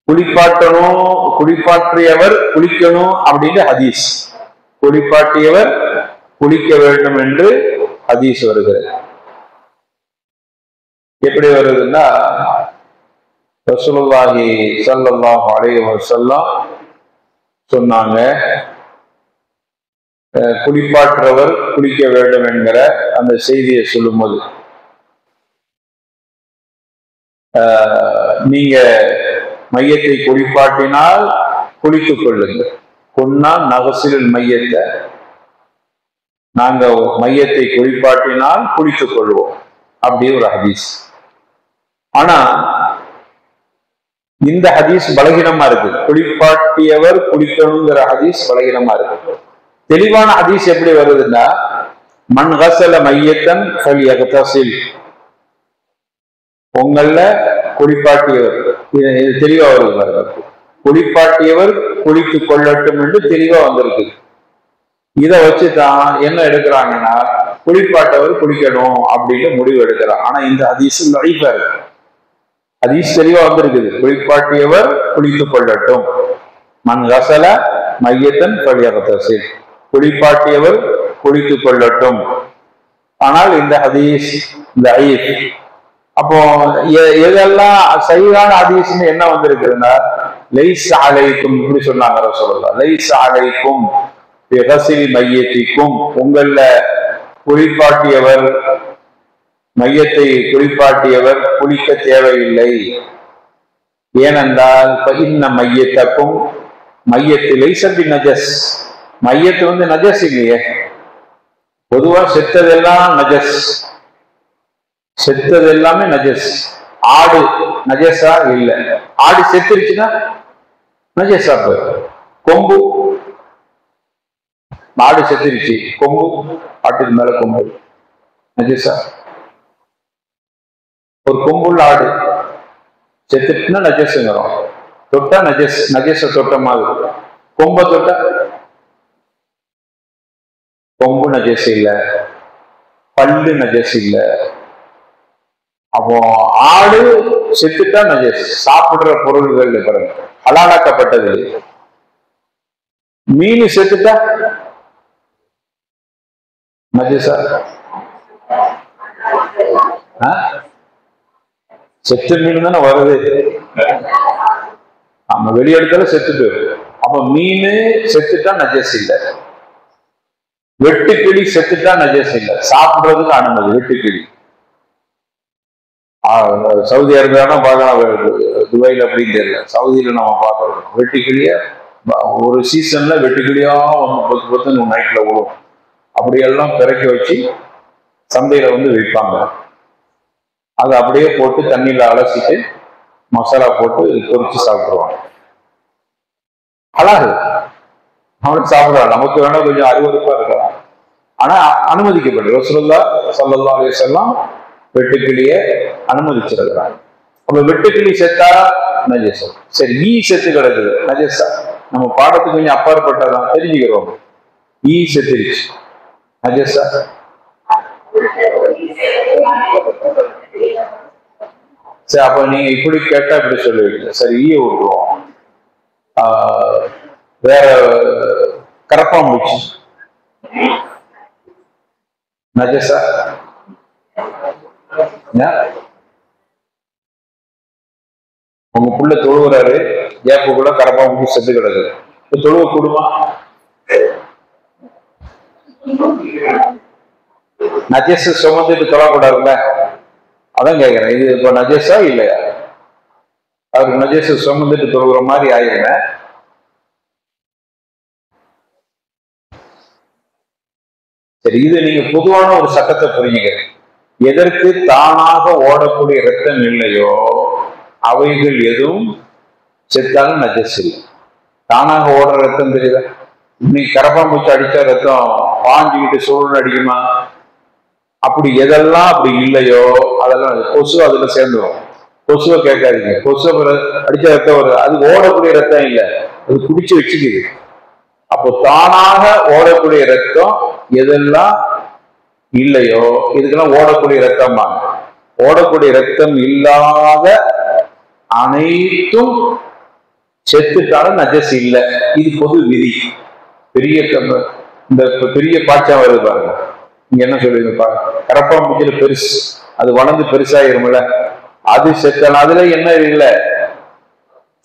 குளிப்பாட்டணும், குளிப்பாற்றியவர் குளிக்கணும் அப்படின்னு ஹதீஸ், குளிப்பாட்டியவர் குளிக்க வேண்டும் என்று ஹதீஸ் வருகிறது. எப்படி வருதுன்னா, ரசூலுல்லாஹி ஸல்லல்லாஹு அலைஹி வஸல்லம் சொன்னாங்க, குளிப்பாற்றவர் குளிக்க வேண்டும் என்கிற அந்த செய்தியை சொல்லும்போது, நீங்க மையத்தை குளிப்பாட்டினால் குளித்துக் கொள்ளுங்கள். குன்னா நகசில் மையத்தை, நாங்க மையத்தை குளிப்பாட்டினால் குளித்துக் கொள்வோம், அப்படி ஒரு ஹதீஸ். ஆனா இந்த ஹதீஸ் பலகீனமா இருக்கு. குளிப்பாட்டியவர் குளிக்கணுங்கிற ஹதீஸ் பலகீனமா இருக்கு. தெளிவான ஹதீஸ் எப்படி வருதுன்னா, மன் கஸல மையத்தன் ஃபல்யக்தஸில், உங்கள குளிப்பாட்டியவர், இது தெளிவா வருது. குளிப்பாட்டியவர் குளித்துக் கொள்ளட்டும் என்று தெளிவா வந்திருக்கு. இதை வச்சுதான் என்ன எடுக்கிறாங்கன்னா, குளிப்பாட்டவர் குளிக்கணும் அப்படின்னு முடிவு எடுக்கிறான். ஆனா இந்த ஹதீஸ் லைஃபா இருக்கு. ஹதீஸ் தெளிவா வந்திருக்குது, குளிப்பாட்டியவர் குளித்துக் கொள்ளட்டும். மன் கஸல மையத்தன் ஃபல்யக்தஸில், குளிப்பாட்டியவர் குளித்துக் கொள்ளட்டும். ஆனால் இந்த ஹதீஸ் லைஃப். அப்போ எதெல்லாம் சஹீஹான ஹதீஸ்னு என்ன வந்திருக்குதுன்னா, லைஸ அலைக்கும், இப்படி சொன்னாங்க ரசூலுல்லாஹ், லைஸ அலைக்கும் பிகஸில் மையத்திக்கும், உங்கள குளிப்பாட்டியவர், மையத்தை குளிப்பாட்டியவர் குளிக்க தேவையில்லை. ஏனென்றால் இன்ன மையத்தக்கும், மையத்து லைஸ பிநஜஸ், மையத்து நஜஸ் இல்லையே. பொதுவா செத்ததெல்லாம் நஜஸ், செத்தது எல்லாமே நஜஸ். ஆடு நஜஸா இல்ல? ஆடு செத்துருச்சுன்னா நஜஸா போயிடும். கொம்பு, ஆடு செத்துருச்சு, கொம்பு, ஆட்டுக்கு மேல கொம்பு நஜஸா? ஒரு கொம்புள்ள ஆடு செத்துட்டுன்னா நஜஸுங்கிறோம். தொட்டா நஜஸ், நஜஸ தொட்ட மாதிரி. கொம்ப தொட்டா கொம்பு நஜஸ் இல்ல, பல்லு நஜஸ் இல்ல. அப்போ ஆடு செத்துட்டா நஜஸ். சாப்பிடுற பொருள்கள் பாருங்க, ஹலாலாக்கப்பட்டது. மீன் செத்துட்டா நஜஸா? செத்து மீன் தானே வருது, நம்ம வெளியெடுத்தால செத்துட்டு. அப்ப மீன் செத்துட்டா நஜஸ் இல்லை. வெட்டுக்கிளி செத்துட்டா நஜஸ் இல்லை, சாப்பிடுறதுக்கு அனுமதி. வெட்டுக்கிளி சவுதி அரேபியானா பார்க்கலாம், துபாயில் அப்படின்னு தெரியல, சவுதியில நம்ம பார்க்கறோம். வெட்டுக்கிளிய ஒரு சீசன்ல வெட்டுக்கிளியா பொத்து நைட்ல விடும். அப்படியெல்லாம் பிறக்கி வச்சு சந்தையில விற்பாங்க. அதை அப்படியே போட்டு தண்ணியில அலசிட்டு மசாலா போட்டு பொரிச்சு சாப்பிடுவாங்க. அழகு அவனுக்கு சாப்பிடுறான். நமக்கு வேணா கொஞ்சம் அருவருப்பா இருக்கலாம், ஆனா அனுமதிக்கப்படும். ரசூலுல்லாஹ் ஸல்லல்லாஹு அலைஹி வஸல்லம் வெட்டுக்கிளிய அனுமதிச்சிருக்கிறாங்க. அப்ப வெட்டுக்கிளி செத்தா நஜஸ். சரி, ஈ செத்து கிடக்குது, நஜஸா? நம்ம பாடத்துக்கு கொஞ்சம் அப்பாற்பட்டதான், தெரிஞ்சுக்கிறோம். ஈ செத்துருச்சு, நஜஸா? சரி, அப்ப நீங்க இப்படி கேட்டா இப்படி சொல்லுவீங்க. சரி, ஈய விட்டுருவோம். வேற கரப்பாம்பூச்சி நஜஸா? உங்க புள்ள தொழுகிறாரு, ஏப்புக்குள்ள கரப்பாம்பூச்சி செத்து கிடக்குது, தொழுவ கூடுமா? நஜஸ் சுமந்துட்டு தொழக்கூடாதுல்ல, அதான் கேட்கிறேன். இது இப்ப நஜஸா இல்லையா? அவருக்கு நஜஸ் சுமந்துட்டு தொழுகிற மாதிரி ஆயிருங்க. சரி, இது நீங்க பொதுவான ஒரு சட்டத்தை புரிஞ்சுக்கிறேன். எதற்கு தானாக ஓடக்கூடிய ரத்தம் இல்லையோ அவைகள் எதுவும் செத்தாலும் நஜஸ் இல்லை. தானாக ஓடுற ரத்தம் தெரியுதா? இன்னைக்கு கரப்பாம்பூச்சி அடிச்சா ரத்தம் பாஞ்சுக்கிட்டு சூழல் அடிக்குமா? அப்படி எதெல்லாம் அப்படி இல்லையோ அதெல்லாம் கொசு அதுல சேர்ந்துடும். கொசுவை கேட்காதீங்க, கொசுவை அடிச்ச ரத்தம் வருது, அது ஓடக்கூடிய ரத்தம் இல்லை, அது குடிச்சு வச்சுக்குது. அப்போ தானாக ஓடக்கூடிய ரத்தம் எதெல்லாம் இல்லையோ இதுக்கெல்லாம் ஓடக்கூடிய ரத்தம். ஓடக்கூடிய ரத்தம் இல்லாத அனைத்தும் செத்துட்டாலும் நஜஸ் இல்லை. இது பொது விதி. பெரிய இந்த பெரிய பாய்ச்சம் வருது பாருங்க, இங்க என்ன சொல்லுவீங்க பாருங்க, கரப்பாம்பூச்சியில பெருசு, அது வளர்ந்து பெருசாயிரும்ல, அது செத்தலாம். அதுல என்ன இல்லை,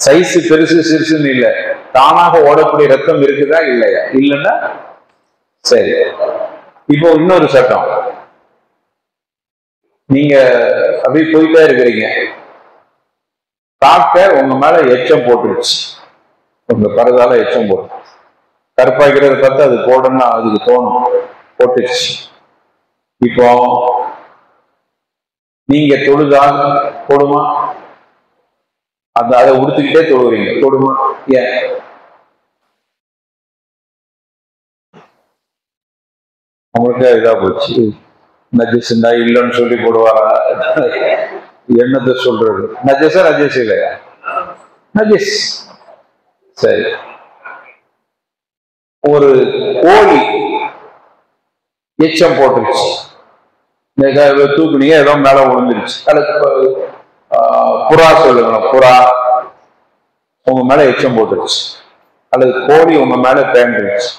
சைஸ் பெருசு சிறுசுன்னு இல்லை, தானாக ஓடக்கூடிய ரத்தம் இருக்குதா இல்லையா? இல்லைன்னா சரி. இப்போ இன்னொரு சட்டம், நீங்க அப்படி போயிட்டே இருக்கிறீங்க, காக்க உங்க மேல எச்சம் போட்டுருச்சு, உங்க பரதால எச்சம் போட்டு, கருப்பாய்க்கிறத பார்த்து அது போடணும்னா அதுக்கு தோணும், போட்டுச்சு. இப்போ நீங்க தொழுதா போடுமா? அதை உடுத்துக்கிட்டே தொழுகிறீங்க, தொடுமா? ஏன்? அவங்களுக்கு இதா போச்சு, நஜஸ்ண்டா இல்லைன்னு சொல்லி போடுவாரா? என்னத்தை சொல்றது? நஜஸா நஜஸ் இல்லையா? நஜஸ். சரி, ஒரு கோழி எச்சம் போட்டுருச்சு, தூக்குனீங்க, ஏதோ மேல விழுந்துருச்சு, புறா சொல்லுங்க, புறா உங்க மேல எச்சம் போட்டுருச்சு, அல்லது கோழி உங்க மேல பேண்டுருச்சு,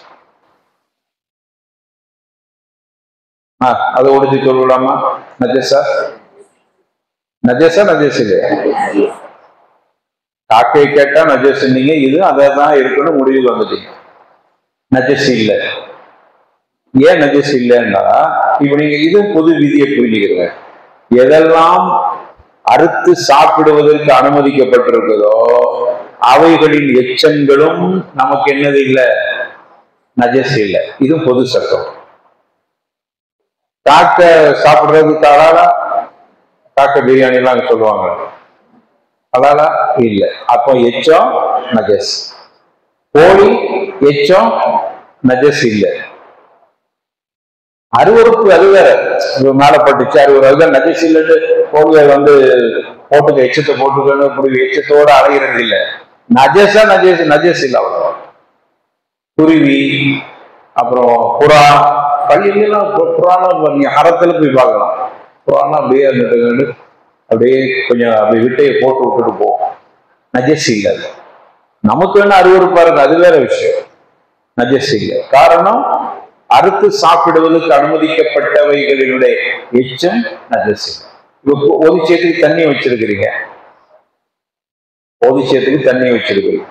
அதை உடைச்சு சொல்லலாமா? நஜஸா? நஜஸா நஜஸ் இல்லையா? காக்கை கேட்டா நஜஸ் நீங்க, இது அதான் இருக்குன்னு முடிவுக்கு வந்துட்டீங்க, நஜஸ் இல்லை. ஏன் நஜஸ் இல்லைன்னா, இப்ப நீங்க இது பொது விதியை புரிஞ்சுக்கிறீங்க. எதெல்லாம் அறுத்து சாப்பிடுவதற்கு அனுமதிக்கப்பட்டிருக்குதோ அவைகளின் எச்சங்களும் நமக்கு என்னது இல்லை, நஜஸ் இல்லை. இது பொது சட்டம். காக்க சாப்பிடுறது தாராளா? காக்க பிரியாணி எல்லாம் சொல்லுவாங்க, அதாலா இல்லை. அப்போ எச்சம் நஜஸ். கோழி எச்சம் நஜஸ் இல்லை. அருவறுப்பு அது வேற, மேல பட்டுச்சு அருவறு, அதுதான் நஜஸ் இல்லைன்னு கோழியை போட்டுக்க, எச்சத்தை போட்டுக்கணும், இப்படி எச்சத்தோட அலைகிறது இல்லை. நஜஸா நஜஸ்? நஜஸ் இல்லை. அவ்வளோ குருவி, அப்புறம் புறா, பள்ளிலாம் புறாலாம் நீங்க ஹரத்துல போய் பார்க்கலாம், புறாலாம் அப்படியே அப்படியே கொஞ்சம் அப்படி விட்டையை போட்டு விட்டுட்டு போகும், நஜஸ் இல்லை. நமக்கு வேணா அருவறுப்பா இருக்கு, அது வேற விஷயம், நஜஸ் இல்லை. காரணம், அறுத்து சாப்பிடுவதற்கு அனுமதிக்கப்பட்டவைகளினுடைய எச்சம் நஜஸ் இல்லை. ஒதிச்சேத்துக்கு தண்ணி வச்சிருக்கிறீங்க, ஒதிச்சேத்துக்கு தண்ணி வச்சிருக்கிறீங்க,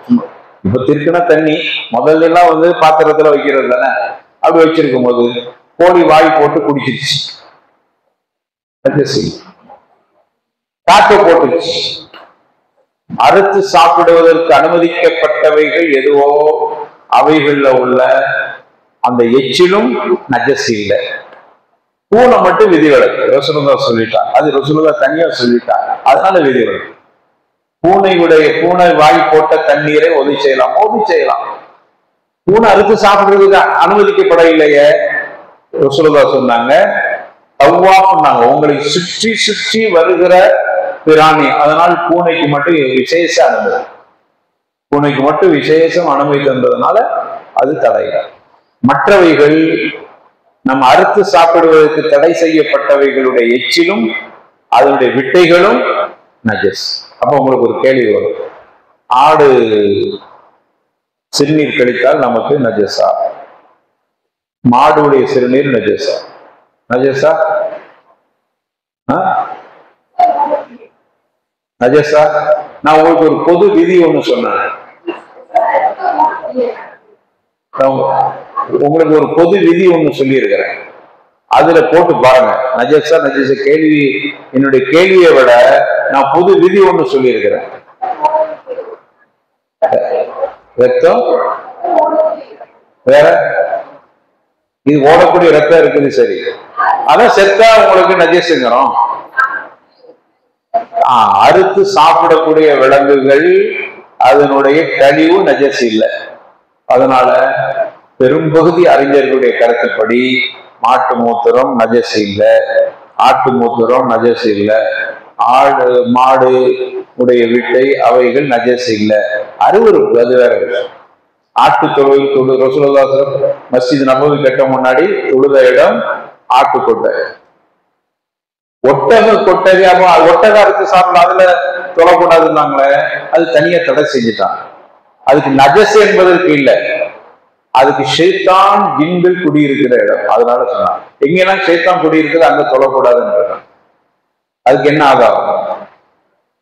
இப்ப திருக்குனா தண்ணி முதல்ல எல்லாம் பாத்திரத்துல வைக்கிறது தானே, அப்படி வச்சிருக்கும் போது கோழி வாய் போட்டு குடிச்சிருச்சு, நஜஸ் இல்லை. காக்க போட்டுச்சு, அறுத்து சாப்பிடுவதற்கு அனுமதிக்கப்பட்டவைகள் எதுவோ அவைகள்ல உள்ள அந்த எச்சிலும் நஜஸ் இல்லை. பூனை மட்டும் விதிவிலக்கு, ரசூலுல்லாஹ் சொல்லிட்டாங்க, அது ரசூலுல்லாஹ் தனியா சொல்லிட்டாங்க, அதனால விதிவிலக்கு. பூனை வாய் போட்ட தண்ணீரை ஒதுக்கி செய்யலாம், ஒதுக்கி செய்யலாம். பூனை அறுத்து சாப்பிடுறதுக்கு அனுமதிக்கப்படவில்லையே, ரசூலுல்லாஹ் சொன்னாங்க, தவ்வாஃப்னாங்க, உங்களுக்கு சுற்றி சுற்றி வருகிற பிராணி, அதனால் பூனைக்கு மட்டும் விசேஷ அனுமதி, பூனைக்கு மட்டும் விசேஷம் அனுமதி தந்ததுனால அது தடையில. மற்றவைகள் நம்ம அறுத்து சாப்பிடுவதற்கு தடை செய்யப்பட்டவைகளுடைய எச்சிலும் அதனுடைய விட்டைகளும் நஜஸ். அப்ப உங்களுக்கு ஒரு கேள்வி வரும், ஆடு சிறுநீர் கழித்தால் நமக்கு நஜஸா? மாடுடைய சிறுநீர் நஜஸா? நஜஸா? நஜஸா? நான் உங்களுக்கு ஒரு பொது விதி ஒண்ணு சொன்னேன். உங்களுக்கு ஒரு பொது விதி ஒண்ணு சொல்லி இருக்கிறேன், அதுல போட்டு பாருங்க. நஜஸா நஜஸ கேள்வி, என்னுடைய கேள்வியை விட நான் பொது விதி ஒண்ணு சொல்லி இருக்கிறேன். ரத்தம் வேற, இது ஓடக்கூடிய ரத்தம் இருக்குது, சரி, அதான் செத்தா உங்களுக்கு நஜஸுங்கிறோம். அறுத்து சாப்பிடக்கூடிய விலங்குகள் அதனுடைய கழிவு நஜஸ் இல்லை. அதனால பெரும்பகுதி அறிஞர்களுடைய கருத்துப்படி மாட்டு மூத்திரம் நஜஸ் இல்லை, ஆட்டு மூத்திரம் நஜஸ் இல்லை, ஆடு மாடு உடைய வீட்டை அவைகள் நஜஸ் இல்லை. அருவருப்பு, அது வேற. ஆட்டு தொழுது ரசூலுல்லாஹ் மஸ்ஜித் நபவி கட்ட முன்னாடி தொழுத இடம் ஆட்டு கொட்டை. ஒட்டக கொட்டகை, ஒட்டக அறுத்து சாப்பிட அதுல தொழக்கூடாதுன்னாங்களே, அது தனியா தடை செஞ்சுட்டாங்க. அதுக்கு நஜஸ் என்பதற்கு இல்லை, அதுக்கு ஷைத்தான் ஜின்கள் குடியிருக்கிற இடம். அதனால சொன்னாங்க எங்கெல்லாம் ஷைத்தான் குடியிருக்குது அங்க தொழக்கூடாதுன்னு. அதுக்கு என்ன ஆகாது,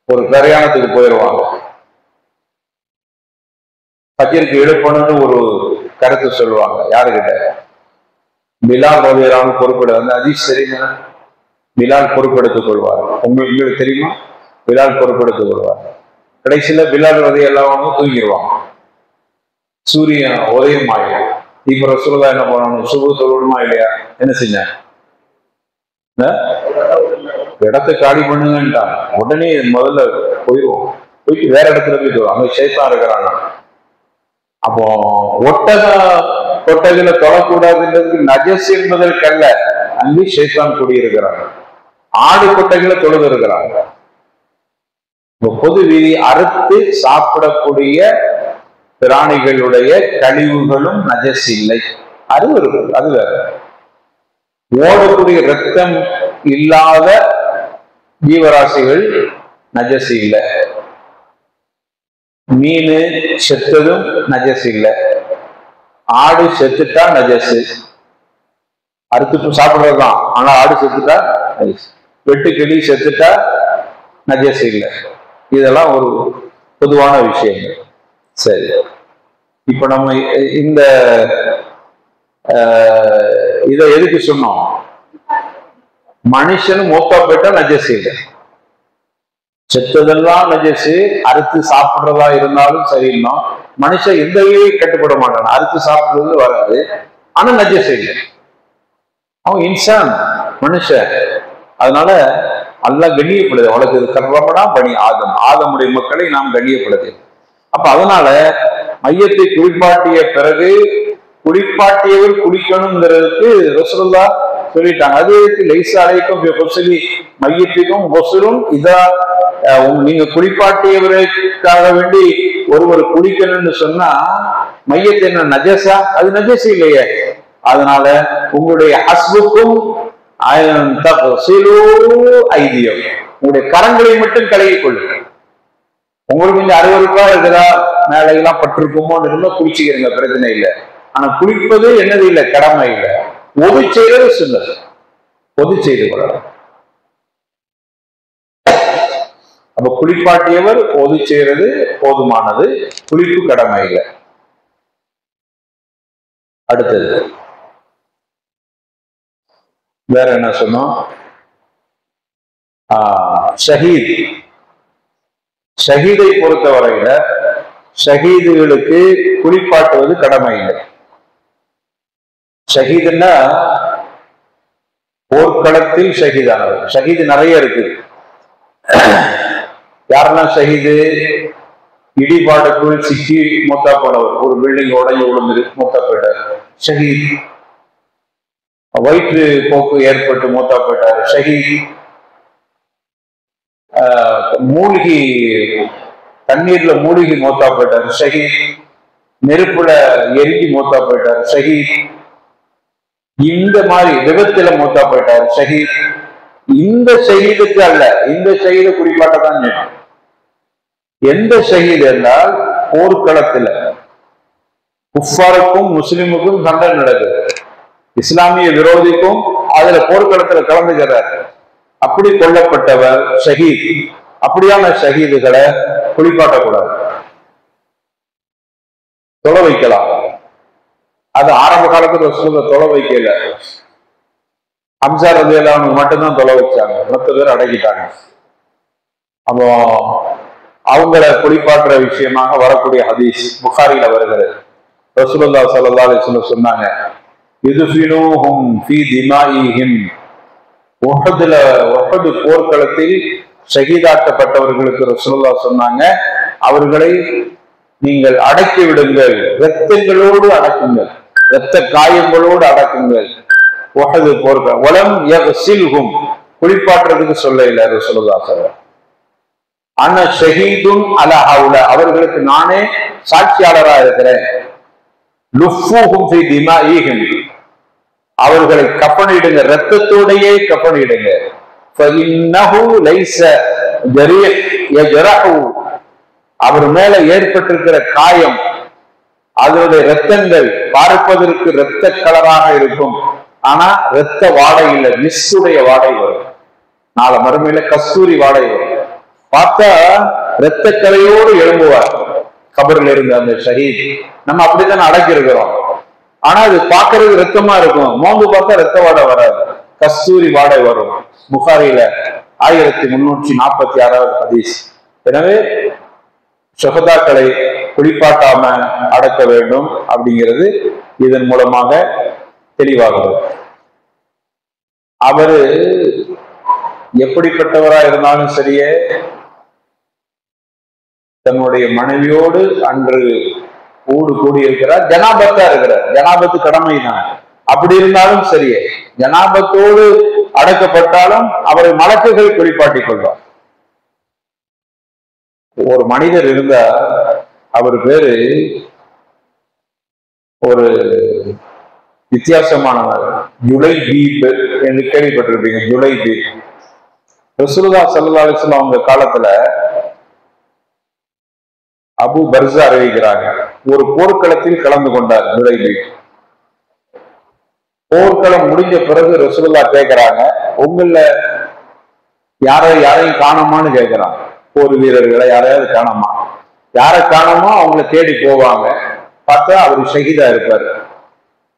ஒரு பிரயாணத்துக்கு போயிடுவாங்க, பஜ்ருக்கு எழுப்பணும்னு ஒரு கருத்து சொல்லுவாங்க. யாருக்கிட்ட? பிலால் ரலியல்லாஹு பொறுப்பெடு, அந்த ஹதீஸ் தெரியுமா? பிலால் பொறுப்பெடுத்துக் கொள்வார். உங்களுக்கு தெரியுமா? பிலால் பொறுப்பெடுத்துக் கொள்வார். கடைசியில பிலால் ரலியல்லாஹு தூங்கிடுவாங்க. சூரியன் உதயம் ஆகிடும். இப்ப ரசூலுல்லாஹ் என்ன பண்ணணும்? சுபு தொழுமா இல்லையா? என்ன செஞ்சாங்க? இடத்தை காலி பண்ணுங்கன்ட்டாங்க. உடனே முதல்ல போயிடுவோம், போயிட்டு வேற இடத்துல போயிட்டு அங்க ஷைத்தான் இருக்கிறாங்க. அப்போ ஒட்டகையில தொழக்கூடாதுன்றதுக்கு நஜஸ் என்பதற்கல்ல, அங்கே ஷைத்தான் குடியிருக்கிறாங்க. ஆடு கொட்டைகளை தொழுது இருக்கிறாங்க. பொது விதி, அறுத்து சாப்பிடக்கூடிய பிராணிகளுடைய கழிவுகளும் நஜஸ் இல்லை. அருவருப்பு, அது வேற. ஓடக்கூடிய ரத்தம் இல்லாத ஜீவராசிகள் நஜஸ் இல்லை. மீன் செத்ததும் நஜஸ் இல்லை. ஆடு செத்துட்டா நஜஸ், அறுத்து சாப்பிடுறதுதான். ஆனா ஆடு செத்துட்டா நஜஸ், வெட்டுக்கிளி செத்துட்டா நஜஸ் இல்லை. இதெல்லாம் ஒரு பொதுவான விஷயங்கள். சரி, இப்ப நம்ம இந்த இதை எதுக்கு சொன்னோம்? மனுஷனும் மோத்தா போயிட்டா நஜஸ் இல்லை, செத்ததெல்லாம் நஜசு. அறுத்து சாப்பிடுறதா இருந்தாலும் சரின்னா மனுஷன் எந்த வகையும் கட்டுப்பட மாட்டான். அறுத்து சாப்பிடுறது வராது, ஆனா நஜஸ் இல்லை. அவன் இன்சான், மனுஷன். அதனால அல்லாஹ் கண்ணியப்படுது. அவளுக்கு இது கர்வமடா பணி ஆதம், ஆதமுடைய மக்களை நாம் கண்ணியப்படுது. அப்ப அதனால மையத்தை குளிப்பாட்டிய பிறகு குளிப்பாட்டியவர் குளிக்கணுங்கிறதுக்கு ரசூலுல்லாஹ் சொல்லிட்டாங்க. அது லைஸா அலைக்கும் மையத்திற்கும் ஒசரும் இதா, நீங்க குளிப்பாட்டியவருக்காக வேண்டி ஒருவர் குளிக்கணும்னு சொன்னா மையத்தை என்ன நஜஸா? அது நஜஸ் இல்லையே. அதனால உங்களுடைய ஹஸ்புக்கும் ஐதியம், உங்களுடைய கரங்களை மட்டும் கழுவிக் கொள்ளுங்க. உங்களுக்கு இந்த 60 ரூபாய் இருக்குதா, மேலையெல்லாம் பட்டிருக்குமோ இருந்தா குளிச்சுக்கிறீங்க, பிரச்சனை இல்லை. ஆனா குளிப்பது என்னது இல்லை, கடமை இல்லை. ஒது செய்யறது சொன்னது, பொது செய்து கொள்ளலாம். அப்ப குளிப்பாட்டியவர் பொது செய்யறது போதுமானது, குளிப்பு கடமை இல்லை. அடுத்தது வேற என்ன சொன்னோம்? ஷஹீத், ஷஹீதை பொறுத்தவரையில ஷஹீதுகளுக்கு குளிப்பாட்டுவது கடமை இல்லை. ஷஹீதுன்னா போர்க்களத்தில் ஷஹீதானவர். ஷஹீது நிறைய இருக்கு. யாரெல்லாம் ஷஹீது? இடிபாடுக்குள் சிக்கி மூத்தா போனவர், ஒரு பில்டிங் உடஞ்சி விழுந்து மூத்தா போயிட்டார், ஷஹீத். வயிற்று போக்கு ஏற்பட்டு மூத்தா போயிட்டார், ஷஹீத். மூழ்கி தண்ணீர்ல மூழ்கி மூத்தா போயிட்டார், ஷஹீத். நெருப்புல எரிஞ்சு மூத்தா போயிட்டார், ஷஹீத். இந்த மாதிரி விபத்துல மூத்தா போயிட்டார் ஷஹீத். இந்த ஷஹீதுக்கு அல்ல, இந்த ஷஹீது குறிப்பாட்டத்தான் செய்யணும். எந்த ஷஹீத் என்றால் போர்க்களத்துல குஃபாருக்கும் முஸ்லிமுக்கும் சண்டை நடக்குது, இஸ்லாமிய விரோதிக்கும் அதுல போர்க்களத்துல கலந்துகிறார், அப்படி கொல்லப்பட்டவர் ஷஹீத். அப்படியான ஷஹீதுகளை குளிப்பாட்டக்கூடாது, தொலை வைக்கலாம். அது ஆரம்ப காலத்துல ரசூலுல்லாஹ் தொலை வைக்கல. ஹம்ஸா ரலியல்லாஹு அன்ஹு மட்டும்தான் தொலை வச்சாங்க, மற்ற பேர் அடக்கிட்டாங்க. அப்போ அவங்கள குளிப்பாட்டுற விஷயமாக வரக்கூடிய ஹதீஸ் புகாரில வருகிறது. ரசூலுல்லாஹ் ஸல்லல்லாஹு அலைஹி வஸல்லம் சொன்னாங்க, யுத்ஃபினூஹும் ஃபீ திமாஇஹிம். உஹது போர்க்களத்தில் ஷஹீதாக்கப்பட்டவர்களுக்கு ரசூலுல்லாஹ் சொன்னாங்க, அவர்களை நீங்கள் அடக்கி விடுங்கள், இரத்தங்களோடு அடக்குங்கள், இரத்த காயங்களோடு அடக்குங்கள். உஹது போர்க்களம் வலம் யக்ஸில்ஹும், குளிப்பாட்டுறதுக்கு சொல்ல இல்லை ரசூலுல்லாஹ் ஸல்லல்லாஹு. அன ஷஹீதுன் அலா ஹவுல, அவர்களுக்கு நானே சாட்சியாளராக இருக்கிறேன். லுஃபூஹும் ஃபீ திமாஇஹிம், அவர்களை கஃனிடுங்க, இரத்தத்தோடையே கஃனிடுங்க. ஃபஇன்னஹு லைஸ ஜரீஹ் யஜரஹு, அவர் மேல ஏற்பட்டிருக்கிற காயம், அதனுடைய இரத்தங்கள் பார்ப்பதற்கு இரத்த கலராக இருக்கும், ஆனா இரத்த வாடை இல்லை, மிஸ்ஸுடைய வாடை வரும். நாளை மறுமையில கஸ்தூரி வாடை வரும். பார்த்தா இரத்த கலையோடு எழும்புவார் கபரில் இருந்த அந்த ஷஹீத். நம்ம அப்படித்தான் அடக்கி இருக்கிறோம், ஆனா அது பார்க்கறது ரத்தமா இருக்கும், மோந்து பார்த்தா ரத்த வாடை வராது, கஸ்தூரி வாடை வரும். புகாரில 1346 ஹதீஸ். எனவே ஷஹதாக்களை குளிப்பாட்டாம அடக்க வேண்டும் அப்படிங்கிறது இதன் மூலமாக தெளிவாகிறது. அவரு எப்படிப்பட்டவரா இருந்தாலும் சரியே, தன்னுடைய மனைவியோடு அன்று கூடி இருக்கிறார், ஜனாபத்தா இருக்கிறார், ஜனாபத்து கடமை தான். அப்படி இருந்தாலும் சரியே, ஜனாபத்தோடு அடக்கப்பட்டாலும் அவரை மலக்குகள் குளிப்பாட்டிக் கொள்வார். ஒரு மனிதர் இருந்தா, அவர் பேரு ஒரு வித்தியாசமானவர், ஜுலைபீப் என்று கேள்விப்பட்டிருப்பீங்க. ஜுலைபீப் ரசூலுல்லாஹ் ஸல்லல்லாஹு அலைஹி வஸல்லம் அவங்க காலத்துல அபு பர்ஸா அறிவிக்கிறாங்க, ஒரு போர்க்களத்தில் கலந்து கொண்டார் ஜுலைபீப். போர்க்களம் முடிஞ்ச பிறகு ரசூலுல்லாஹ் கேட்கிறாங்க, உங்கள யாரையும் காணோமான்னு கேட்கிறாங்க. போர் வீரர்களை யாரையாவது காணோமா? யாரை காணோமோ அவங்கள தேடி போவாங்க. பார்த்தா அவர் ஷஹீதா இருப்பாரு.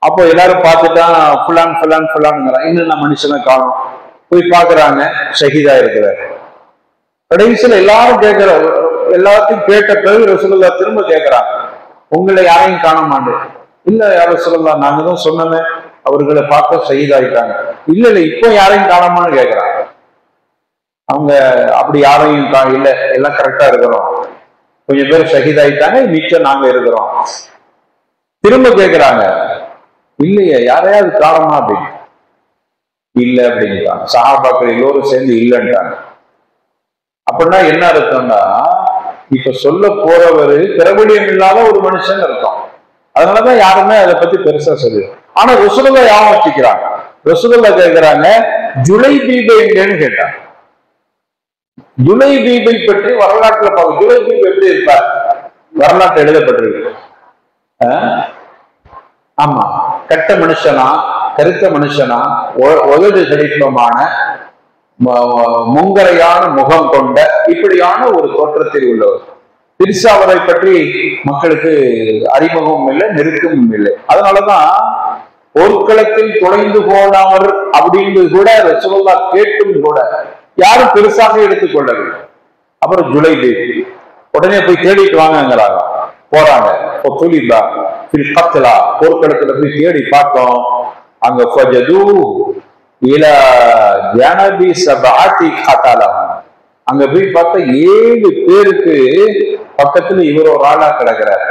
அப்போ எல்லாரும் பார்த்துட்டா ஃபுல்லான் ஃபுல்லான் ஃபுல்லான்ங்கிறான், இன்னும் மனுஷனை காணும். போய் பாக்குறாங்க, ஷஹீதா இருக்கிறார். கடைசியில் எல்லாரும் கேட்கிறார், எல்லாத்தையும் கேட்ட பிறகு ரசூலுல்லாஹ் திரும்ப கேட்கிறாங்க, உங்களை யாரையும் காணோமான்னு. இல்ல யார் ரசூலுல்லாஹ், நாங்க தான் சொன்னோமே அவர்களை பார்க்க ஷஹீதாயிட்டாங்க. இல்ல இல்ல இப்போ யாரையும் காணோமான்னு கேட்கிறாங்க. அவங்க அப்படி யாரையும் இல்ல, எல்லாம் கரெக்டா இருக்கிறோம், கொஞ்சம் பேர் ஷஹீதாயிட்டாங்க, மிச்சம் நாங்க இருக்கிறோம். திரும்ப கேட்கிறாங்க, இல்லையே யாரையாவது காணோமா அப்படின்னு. இல்ல அப்படின்ட்டாங்க. சஹாபாக்கள் எல்லோரும் சேர்ந்து இல்லைன்ட்டாங்க. அப்படின்னா என்ன அர்த்தம்னா, இப்ப சொல்ல போறவரு பிரபலியம் இல்லாத ஒரு மனுஷன் அர்த்தம். அதனாலதான் யாருமே அதை பத்தி பெருசா சொல்லு. ஆனா ரசூலுல்லாஹ் யாவும் வச்சுக்கிறாங்க. ரசூலுல்லாஹ் கேட்கிறாங்க, ஜுலைபீபை எங்கன்னு கேட்டாங்க. ஜுலைபீபை பற்றி வரலாற்றுல பார்க்க, ஜுலைபீப் எப்படி இருப்பார் வரலாற்று எழுதப்பட்டிருக்கு. ஆமா, கட்ட மனுஷனா, கருத்த மனுஷனா, உதடு செழிப்பமான முங்கரையான முகம் கொண்ட இப்படியான ஒரு தோற்றத்தில் உள்ளவர். பெருசா அவரை பற்றி மக்களுக்கு அறிமுகமும் இல்லை, நெருக்கமும் இல்லை. அதனாலதான் போர்க்களத்தில் தொலைந்து போனவர் அப்படின்னு கூட ரசூலுல்லாஹ் கேட்டும் கூட யாரும் பெருசாக எடுத்துக்கொள்ளவில்லை. அப்புறம் ஜுலைபீப் உடனே போய் தேடிட்டு வாங்கங்கிறாங்க. போறாங்க, போர்க்களத்துல போய் தேடி பார்த்தோம். அங்க அங்க போய் பார்த்தா 7 பேருக்கு பக்கத்துல இவர் ஒரு ஆளா கிடக்கிறாரு.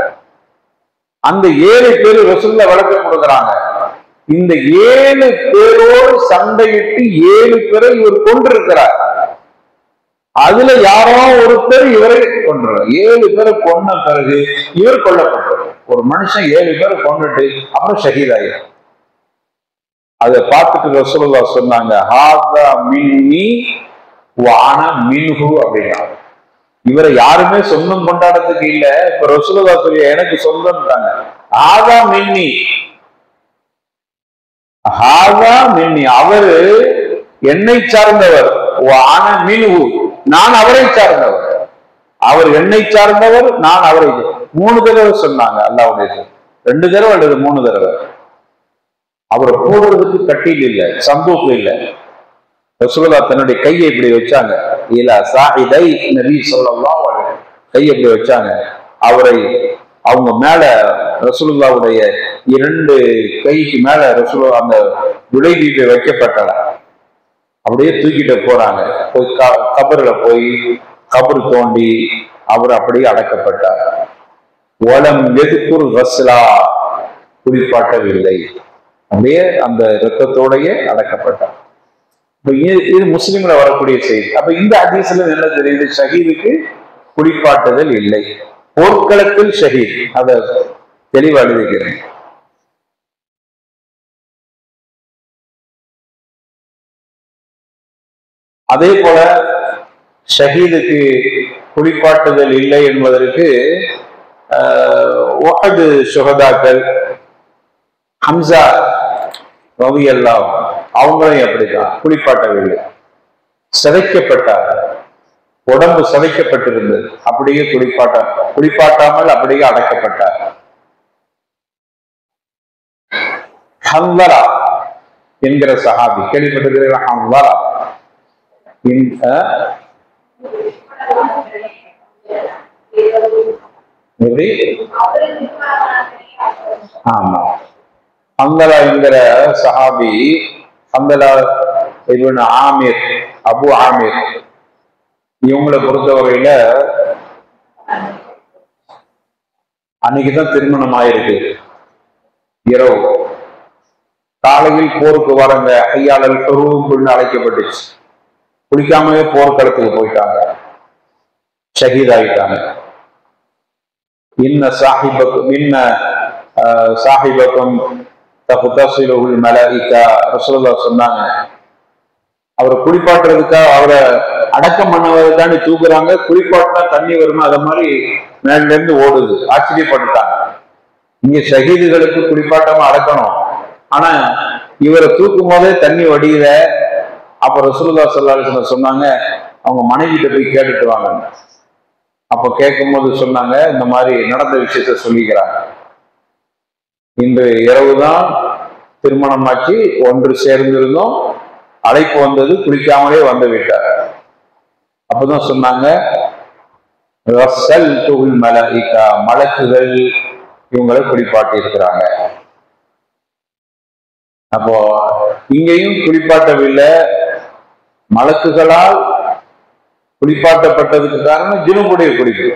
அந்த 7 பேரு ரசூலுல்லாஹ் விளக்கம் கொடுக்குறாங்க, இந்த 7 பேரோடு சண்டையிட்டு 7 பேரை இவர் கொண்டிருக்கிறார். அதுல யாரோ ஒருத்தர் இவரை கொன்றார். 7 பேரை கொன்ன பிறகு இவர் கொல்லப்பட்டார். ஒரு மனுஷன் 7 பேரை கொண்டுட்டு அப்புறம் ஷஹீதாயிரு. அதை பார்த்துட்டு ரசூலுல்லாஹ் சொன்னாங்க, ஹாதா மின்னி வான மின்ஹு அப்படின்னா. இவரை யாருமே சொந்தம் கொண்டாடுறதுக்கு இல்ல, இப்ப ரசூலுல்லாஹ் சொல்லி எனக்கு சொந்தம்ட்டாங்க. ஹாதா மின்னி, ஹாதா மின்னி, அவரு என்னை சார்ந்தவர், வான மின்ஹு, நான் அவரை சார்ந்தவர். அவர் என்னை சார்ந்தவர், நான் அவரை. 3 தடவை சொன்னாங்க அல்லாஹ்வுடைய. 2 தடவை அல்லது 3 தடவை. அவரை போடுறதுக்கு கட்டில் இல்ல, சந்தூக்கு இல்ல. ரசூலுல்லாஹ் தன்னுடைய கையை இப்படி வச்சாங்க, இலா சாஹிதை நபி ஸல்லல்லாஹு அலைஹி வஸல்லம், கையை இப்படி வச்சாங்க. அவரை அவங்க மேல ரசூலுல்லாஹ்வுடைய 2 கைக்கு மேல ரசூலுல்லாஹ் அந்த உடைதீபை வைக்கப்பட்டன. அப்படியே தூக்கிட்டு போறாங்க. போய் கபர்ல போய் கபர் தோண்டி அவர் அப்படியே அடக்கப்பட்டார். வலம் எதுக்குர் ரஸ்லா, குளிப்பாட்டவில்லை, அப்படியே அந்த இரத்தத்தோடையே அடக்கப்பட்டார். இது முஸ்லிம்ல வரக்கூடிய செய்தி. அப்ப இந்த ஹதீஸ்ல என்ன தெரியுது? ஷஹீதுக்கு குளிப்பாட்டுதல் இல்லை. போர்க்களத்தில் ஷஹீத், அதை தெளிவா எழுதிக்கிறேன். அதே போல ஷஹீதுக்கு குளிப்பாட்டுதல் இல்லை என்பதற்கு உஹது சுஹதாக்கள், ஹம்சா ரலியல்லாஹு அவங்களையும் அப்படித்தான் குளிப்பாட்டவில்லை, சிதைக்கப்பட்டார். உடம்பு சிதைக்கப்பட்டிருந்தது, அப்படியே குளிப்பாட்டாமல் அப்படியே அடக்கப்பட்டார். ஹன்லரா என்கிற சஹாபி, கேள்விப்பட்டிருக்கிற ஹன்லரா, ஆமா, ஹன்லரா என்கிற சஹாபி, ஹன்லரா இப்னு ஆமிர், அபு ஆமிர், இவங்களை பொறுத்தவரையில அன்னைக்குதான் திருமணம் ஆயிருக்கு. இரவு காலையில் போருக்கு வரங்க, ஐயாளல் பெருவுக்குன்னு அழைக்கப்பட்டுச்சு. குளிக்காமவே போர்க்களத்துக்கு போயிட்டாங்க, ஷஹீத் ஆயிட்டாங்க. இன்ன சாஹிபக்கும் தகுதசிலுல் மலாயிகா, ரசூலுல்லாஹ் சொன்னாங்க. அவரை குளிப்பாட்டுறதுக்காக, அவரை அடக்கம் பண்ணவதுக்காண்டி தூக்குறாங்க. குளிப்பாட்டினா தண்ணி வருமா, அத மாதிரி மேல இருந்து ஓடுது. ஆச்சரியப்பட்டுட்டாங்க. இங்க ஷஹீதுகளுக்கு குளிப்பாட்டாம அடக்கணும், ஆனா இவரை தூக்கும் போதே தண்ணி வடியுத. அப்ப ரசூலுல்லாஹ் ஸல்லல்லாஹு அலைஹி வஸல்லம் சொன்னாங்க, அவங்க மனைவிட்ட போய் கேட்டுட்டு வாங்க. அப்ப கேட்கும் போது சொன்னாங்க, இந்த மாதிரி நடந்த விஷயத்த சொல்லிக்கிறாங்க. இன்று இரவுதான் திருமணமாச்சு, ஒன்று சேர்ந்திருந்தோம், அழைப்பு வந்தது, குளிக்காமலே வந்து விட்டார். அப்பதான் சொன்னாங்க, மலக்குகள் இவங்களை குளிப்பாட்டி இருக்கிறாங்க. அப்போ இங்கேயும் குளிப்பாட்டவில்லை, மலக்குகளால் குளிப்பாட்டப்பட்டதுக்கு காரணம் ஜுனுபுடைய குளிப்பு.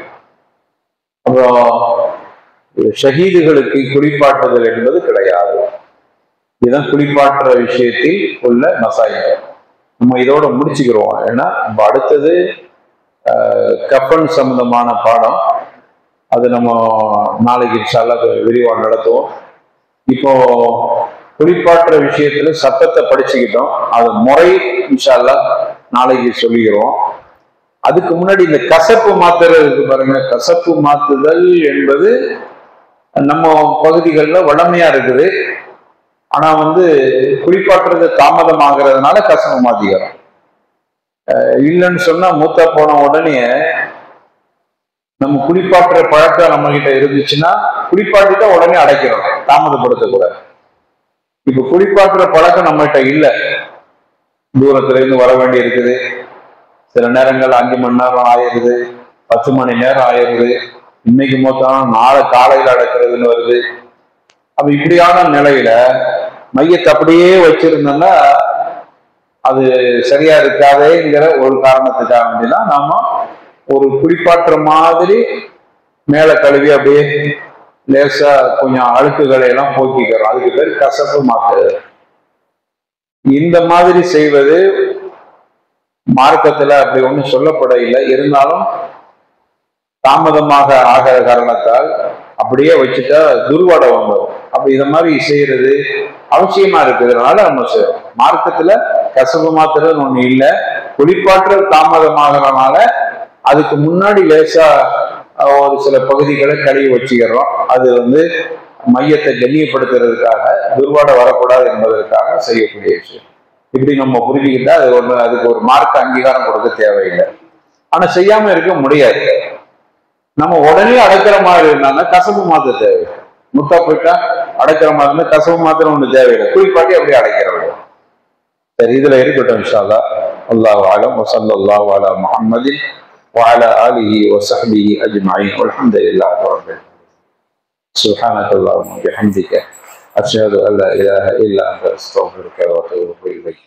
அப்புறம் ஷஹீதுகளுக்கு குளிப்பாட்டுதல் என்பது கிடையாது. இதுதான் குளிப்பாட்டுற விஷயத்தில் உள்ள மசாயிகள். நம்ம இதோட முடிச்சுக்கிறோம். ஏன்னா நம்ம அடுத்தது கஃபன் சம்பந்தமான பாடம், அது நம்ம நாளைக்கு இன்ஷா அல்லாஹ் விரிவா நடத்துவோம். இப்போ குளிப்பாட்டுற விஷயத்துல சட்டத்தை படிச்சுக்கிட்டோம், அது முறை இன்ஷா அல்லாஹ் நாளைக்கு சொல்லிக்கிறோம். அதுக்கு முன்னாடி இந்த கசப்பு மாத்துறது இருக்கு பாருங்க, கசப்பு மாத்துதல் என்பது நம்ம பகுதிகளில் வளமையா இருக்குது. ஆனா குளிப்பாட்டுறது தாமதம் ஆகிறதுனால கசப்பு மாத்திக்கிறோம். இல்லைன்னு சொன்னா மூத்த போன உடனே நம்ம குளிப்பாட்டுற பழக்கம் நம்ம கிட்ட இருந்துச்சுன்னா குளிப்பாட்டிட்டா உடனே அடைக்கிறோம், தாமதப்படுத்தக்கூடாது. இப்ப குளிப்பாட்டுற பழக்கம் நம்ம கிட்ட இல்லை, தூரத்துல இருந்து வர வேண்டி இருக்குது. சில நேரங்கள் 5 மணி நேரம் ஆயிடுது, 10 மணி நேரம் ஆயிடுது. இன்னைக்கு மொத்தம் நாளை காலையில் அடக்கிறதுன்னு வருது. அப்ப இப்படியான நிலையில மையத்தை அப்படியே வச்சிருந்தோம்னா அது சரியா இருக்காதேங்கிற ஒரு காரணத்துக்காக வேண்டிதான் நாம ஒரு குளிப்பாட்டுற மாதிரி மேல கழுவி அப்படியே லேசா கொஞ்சம் அழுக்குகளை எல்லாம் போக்கிக்கிறோம். அதுக்கு பேர் கசப்பு மாத்துறது. இந்த மாதிரி செய்வது மார்க்கத்துல அப்படி ஒன்றும் சொல்லப்பட இல்லை. இருந்தாலும் தாமதமாக ஆகிற காரணத்தால் அப்படியே வச்சுட்டா துர்வாடை வந்துடும். அப்ப இத மாதிரி செய்யறது அவசியமா இருக்கிறதுனால நம்ம மார்க்கத்துல கசப்பு மாத்திரம் ஒண்ணு இல்லை. குளிப்பாற்றல் தாமதமாகறதுனால அதுக்கு முன்னாடி லேசா ஒரு சில பகுதிகளை கழுவி வச்சுக்கிறோம். அது மையத்தை கண்ணியப்படுத்துறதுக்காக, துர்வாடை வரக்கூடாது என்பதற்காக செய்யக்கூடிய விஷயம். இப்படி நம்ம புரிஞ்சுக்கிட்டா அதுக்கு ஒரு மார்க்க அங்கீகாரம் கொடுக்க தேவையில்லை. ஆனா செய்யாம இருக்க முடியாது. நம்ம உடனே அடைக்கிற மாதிரி இருந்தாங்க கசப்பு மாத்திர தேவை. முத்தா போயிட்டா அடைக்கிற மாதிரி இருந்தா கசப்பு மாத்திரம் ஒண்ணு தேவையில்லை. குளிப்பாட்டி அப்படியே அடைக்கிறவங்க. சரி, இதுல இருக்கட்டும். இன்ஷா அல்லாஹ். அல்லாஹு அலம். வஸல்லல்லாஹு அலா முஹம்மதின் وعلى آله وصحبه أجمعين والحمد لله رب العالمين. سبحانك اللهم وبحمدك أشهد أن لا إله إلا أنت أستغفرك وأتوب إليك.